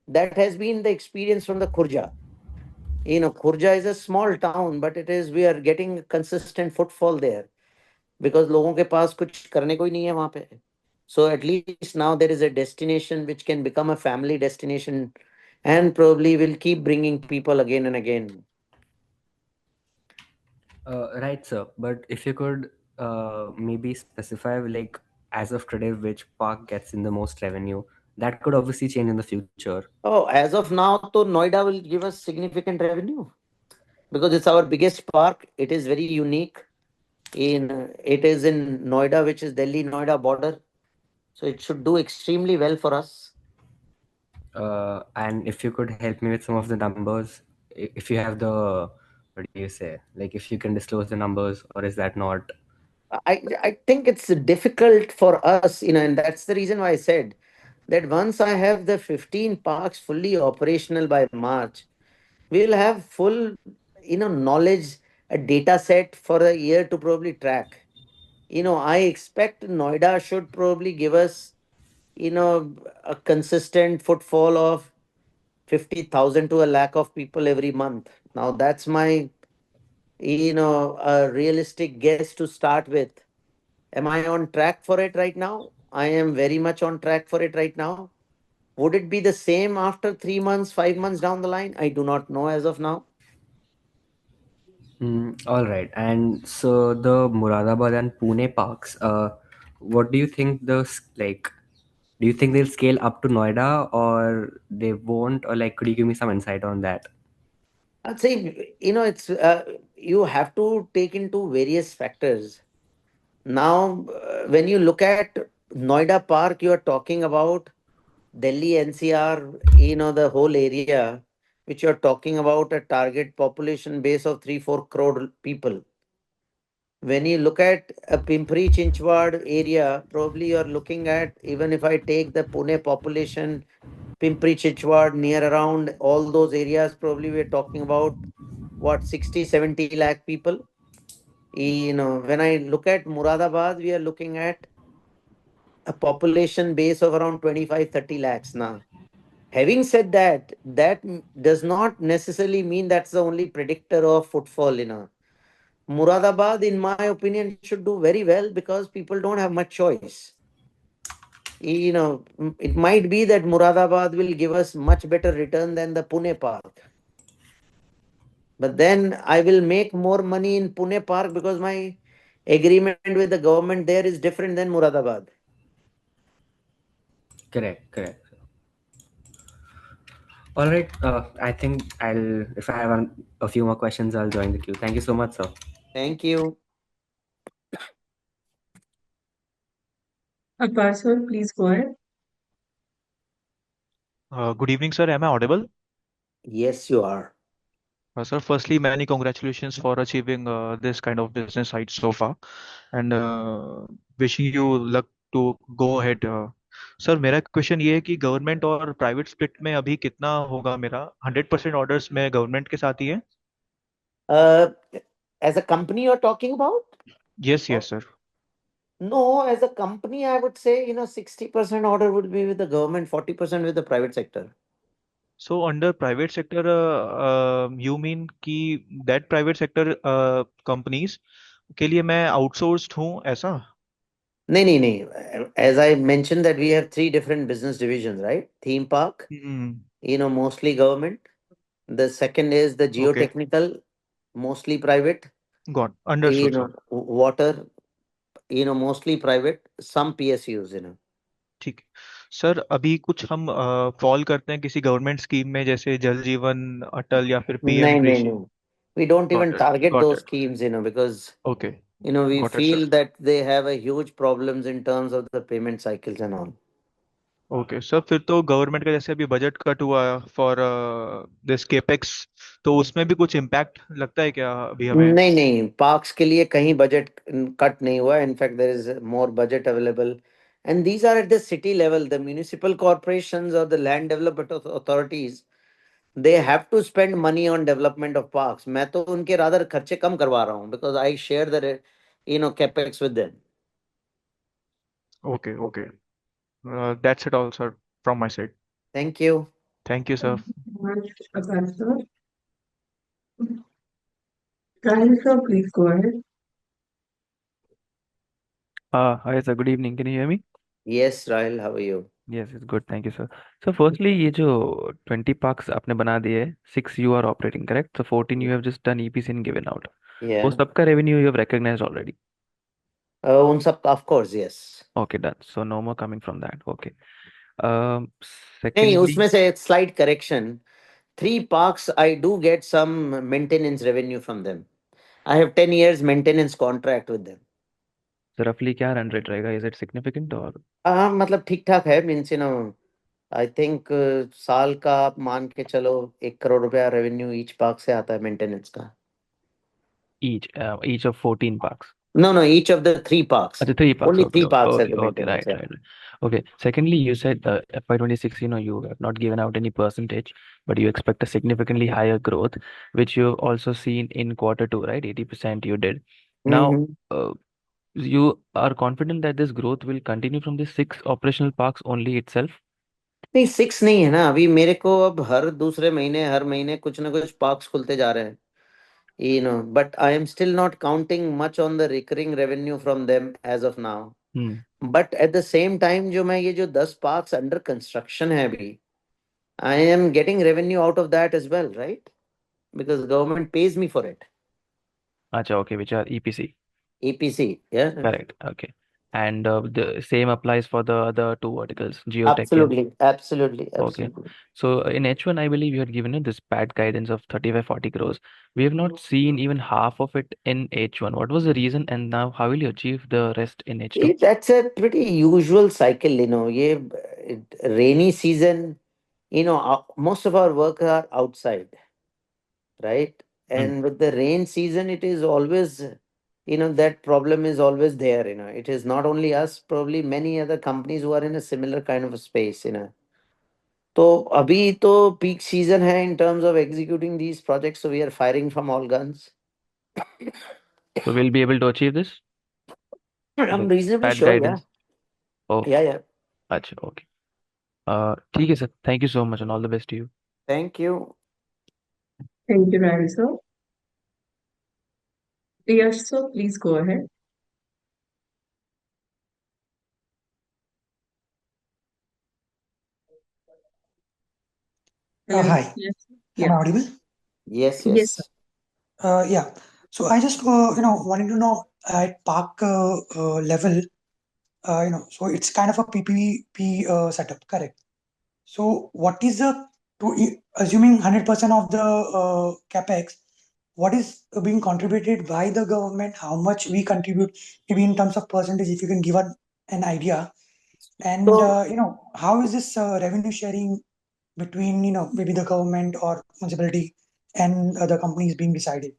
That has been the experience from the Khurja. Khurja is a small town, but it is we are getting consistent footfall there because लोगों के पास कुछ करने को ही नहीं है वहां पे. So at least now there is a destination which can become a family destination and probably will keep bringing people again and again. Right, sir. But if you could maybe specify, like, as of today, which park gets in the most revenue, that could obviously change in the future. Oh, as of now, to Noida will give us significant revenue because it's our biggest park. It is very unique. It is in Noida, which is Delhi Noida border. So it should do extremely well for us. And if you could help me with some of the numbers, if you have the, what do you say? Like, if you can disclose the numbers, or is that not? I think it's difficult for us, and that's the reason why I said that once I have the 15 parks fully operational by March, we will have full, knowledge, a data set for a year to probably track. I expect Noida should probably give us, a consistent footfall of 50,000 to a lakh of people every month. Now that's my, a realistic guess to start with. Am I on track for it right now? I am very much on track for it right now. Would it be the same after 3 months, 5 months down the line? I do not know as of now. All right. And so the Muradabad and Pune parks, what do you think like, do you think they'll scale up to Noida or they won't? Or like, could you give me some insight on that? I'd say, it's you have to take into various factors. Now, when you look at Noida Park, you are talking about Delhi NCR, the whole area, which you're talking about a target population base of 3 4 crore people. When you look at a Pimpri Chinchwad area, probably you're looking at, even if I take the Pune population, Pimpri Chinchwad, near around all those areas, probably we're talking about what, 60 70 lakh people. When I look at Muradabad, we are looking at a population base of around 25 30 lakhs now. Having said that, does not necessarily mean that's the only predictor of footfall. Muradabad, in my opinion, should do very well because people don't have much choice. It might be that Muradabad will give us much better return than the Pune Park. But then I will make more money in Pune Park because my agreement with the government there is different than Muradabad. Correct, correct. All right. I think if I have a few more questions, I'll join the queue. Thank you so much, sir. Thank you. Akbar sir, please go ahead. Good evening, sir. Am I audible? Yes, you are. Sir, firstly, many congratulations for achieving this kind of business height so far, and wishing you luck to go ahead. Sir मेरा question ये है कि government और private split में अभी कितना होगा मेरा 100% ऑर्डर्स में गवर्नमेंट के साथ ही है Uh, as a company you're talking about? Yes yes sir No, as a company, I would say, 60% order would be with the government, 40% with the private sector. So under private sector you mean कि that private sector companies के लिए मैं outsourced हूँ ऐसा No, no, no. As I mentioned that we have three different business divisions, right? Theme park, mostly government. The second is the okay geotechnical, mostly private. Got understood sir Water, mostly private. Some PSUs. ठीक है sir अभी कुछ हम fall करते हैं किसी government scheme में जैसे जल जीवन अटल या फिर पीएम No, no, कृषि no. We don't even target got those it schemes, because okay we got it sir feel that they have a huge problems in terms of the payment cycles and all. Okay sir फिर तो government का जैसे अभी budget cut हुआ for this capex तो उसमें भी कुछ इम्पैक्ट लगता है क्या अभी हमें नहीं नहीं, पार्क्स के लिए कहीं बजट कट नहीं हुआ. In fact there is more budget available, and these are at the city level. The municipal corporations और the land development authorities, they have to spend money on development of parks. मैं तो उनके rather खर्चे कम करवा रहा हूँ because I share the capex with them. Okay okay that's it all sir from my side thank you. Thank you sir Thank you so much, Akbar sir. Karen sir, please go ahead. Hi, sir. Good evening. Can you hear me? Yes, Rahil, how are you? Yes, it's good. Thank you, sir. So, firstly, ये जो 20 parks आपने बना दिए, 6 you are operating, correct? So, 14 you have just done EPC and given out. वो Yeah. सबका revenue you have recognized already. उन सब of course, yes. Okay, done. So, no more coming from that. Okay. Um, नहीं, Secondly, उसमें से slight correction. 3 parks, I do get some maintenance revenue from them. I have 10 years maintenance contract with them. so roughly क्या run rate रहेगा? Is it significant or मतलब ठीक ठाक है, means I think साल का आप मान के चलो 1 करोड़ रुपया रेवेन्यू ईच पार्क से आता है मेंटेनेंस का. each of 14 parks? No, each of the 3 parks. अच्छा, 3 parks. Only Okay, 3 parks has okay, the okay. maintenance. Right, Yeah. right, right. Okay. Secondly, you said FY26, you have not given out any percentage, but you expect a significantly higher growth, which you've also seen in Q2, right? 80% you did. Now, hmm. you are confident that this growth will continue from the 6 operational parks only itself? नहीं, 6 नहीं है ना अभी. मेरे को अब हर दूसरे महीने हर महीने कुछ ना कुछ पार्क्स खुलते जा रहे हैं. But I am still not counting much on the recurring revenue from them as of now. But at the same time, जो मैं ये जो 10 parks under construction है अभी, I am getting revenue out of that as well, right? Because government pays me for it. Acha, okay, which are EPC. EPC, yeah. Correct. Okay. And the same applies for the other two verticals, geotech and Absolutely. okay. So in H1, I believe you had given this bad guidance of 35-40 crores. We have not seen even half of it in H1. What was the reason? And now how will you achieve the rest in H2? That's a pretty usual cycle, ये rainy season, most of our work are outside, right? And with the rain season, it is always, that problem is always there, It is not only us, probably many other companies who are in a similar kind of a space. तो अभी तो peak season है in terms of executing these projects, so we are firing from all guns. So we'll be able to achieve this? I'm The reasonably bad sure, yeah. guidance. Oh, Yeah. acha, okay. ठीक है sir. Thank you so much and all the best to you. Thank you. Thank you, Ravi sir. Yash sir, please go ahead. Hello. Hi, Yes. am I Yeah. audible? Yes. Yes, sir. Yeah. So I just wanting to know at park level, so it's kind of a PPP setup, correct? So what is assuming 100% of the capex, what is being contributed by the government? How much we contribute, maybe in terms of percentage, if you can give an idea, and So, how is this revenue sharing between maybe the government or municipality and the companies being decided?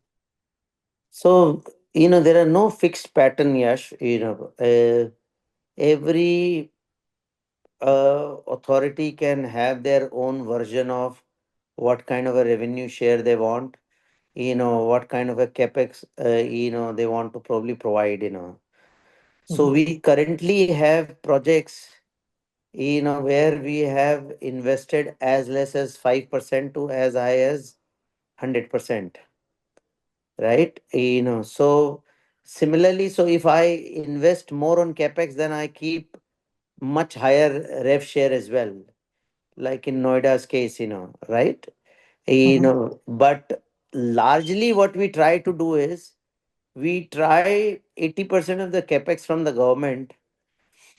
so there are no fixed pattern, Yash. Every authority can have their own version of what kind of a revenue share they want. What kind of a capex they want to probably provide. So we currently have projects where we have invested as less as 5% to as high as 100%, right? So similarly, so if I invest more on capex, then I keep much higher rev share as well, like in Noida's case, right? But largely what we try to do is we try 80% of the capex from the government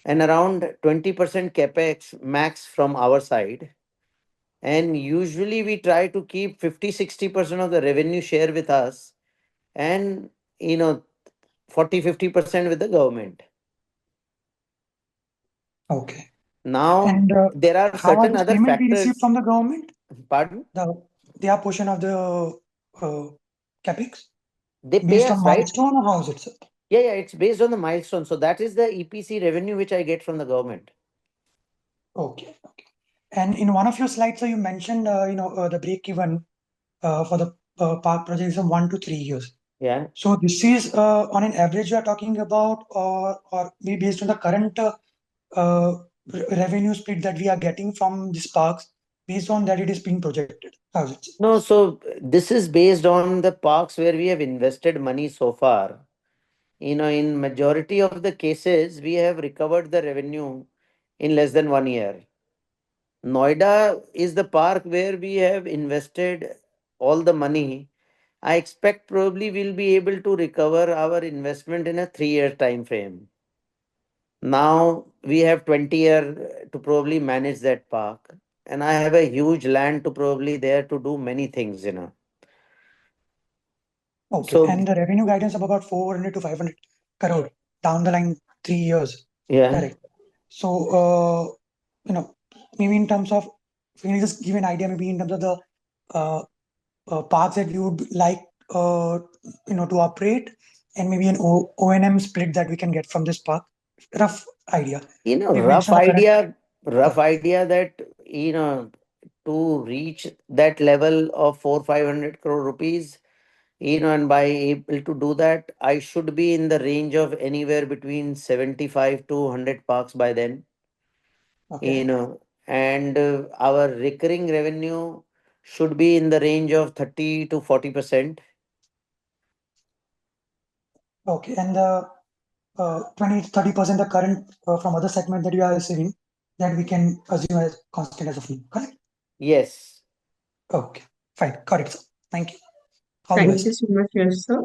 and around 20% capex max from our side. And usually we try to keep 50-60% of the revenue share with us and, you know, 40-50% with the government. Okay. Now, And there are how are certain this other payment we receive factors. from the government? Pardon? Their portion of the capex They pay based on us, right? milestone, or how is it, sir? Yeah, it's based on the milestone. So that is the EPC revenue which I get from the government. Okay. And in one of your slides, sir, you mentioned the break even for the park project is 1 to 3 years. Yeah. So this is on an average you are talking about, or maybe based on the current revenue split that we are getting from these parks, based on that it is being projected. How is it? No, so this is based on the parks where we have invested money so far. In majority of the cases, we have recovered the revenue in less than 1 year. Noida is the park where we have invested all the money. I expect probably we'll be able to recover our investment in a 3 year time frame. Now we have 20 year to probably manage that park, and I have a huge land to probably there to do many things. Okay, So and the revenue guidance of about 400 to 500 crore down the line 3 years. yeah, Correct. So, maybe in terms of, can you just give an idea, maybe in terms of the uh, parks that we would like, to operate, and maybe an O&M split that we can get from this park? Rough idea. You rough mentioned the current, rough yeah. idea that to reach that level of 400-500 crore rupees, and by able to do that, I should be in the range of anywhere between 75 to 100 parks by then. Okay. And our recurring revenue should be in the range of 30 to 40%. Okay, and the 20 to 30% the current from other segment that you are receiving, that we can assume as constant as of now, correct? Yes. Okay, fine, got it, sir. Thank you. All the Thank you best. so much, Yash sir.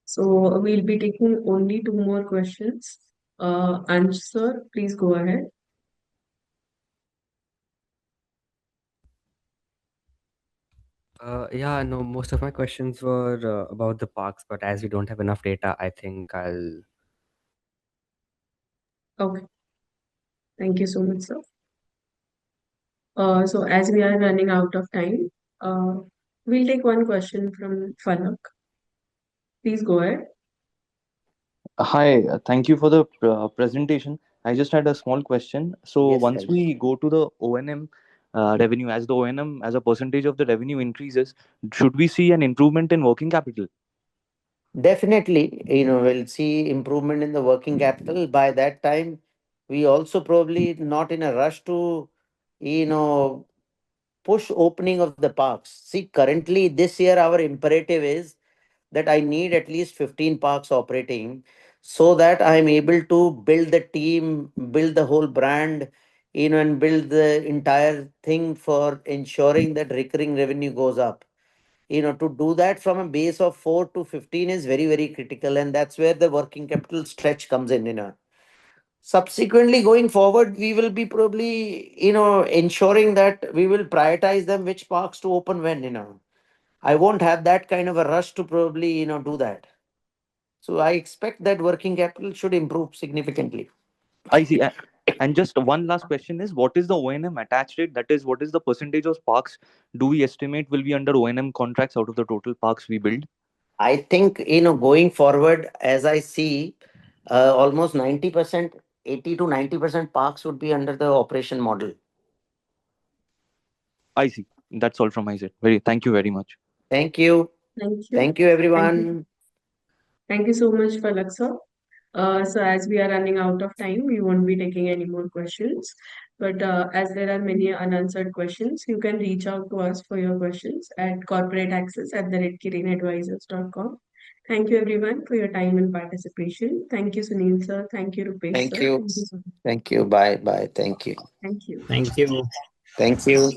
So we'll be taking only two more questions. Ansh sir, please go ahead. Yeah, no, most of my questions were about the parks, but as we don't have enough data, I think I'll. Okay, thank you so much, sir. So as we are running out of time, uh, we'll take one question from Falak. Please go ahead. Hi, thank you for the presentation. I just had a small question. So Yes, once guys. we go to the O&M revenue, as the O&M as a percentage of the revenue increases, should we see an improvement in working capital? Definitely, we'll see improvement in the working capital. By that time, we also probably not in a rush to, you know, push opening of the parks. See, currently this year, our imperative is that I need at least 15 parks operating so that I'm able to build the team, build the whole brand, and build the entire thing for ensuring that recurring revenue goes up. To do that from a base of 4 to 15 is very, very critical. And that's where the working capital stretch comes in. Subsequently, going forward, we will be probably, ensuring that we will prioritize them, which parks to open when. I won't have that kind of a rush to probably, do that. So I expect that working capital should improve significantly. I see. And just one last question is, what is the O&M attach rate? That is, what is the percentage of parks do we estimate will be under O&M contracts out of the total parks we build? I think, going forward, as I see, almost 90%, 80 to 90% parks would be under the operation model. I see. That's all from my side. Thank you very much. Thank you. Thank you. Thank you, Thank you. everyone. Thank you so much, Falak sir. So as we are running out of time, we won't be taking any more questions. But as there are many unanswered questions, you can reach out to us for your questions at corporateaccess@kirinadvisors.com. Thank you everyone for your time and participation. Thank you, Sunil sir. Thank you, Rupesh Thank sir. you. Thank you so much. Thank you. Bye. Bye. Thank you. Thank you. Thank you. Thank you.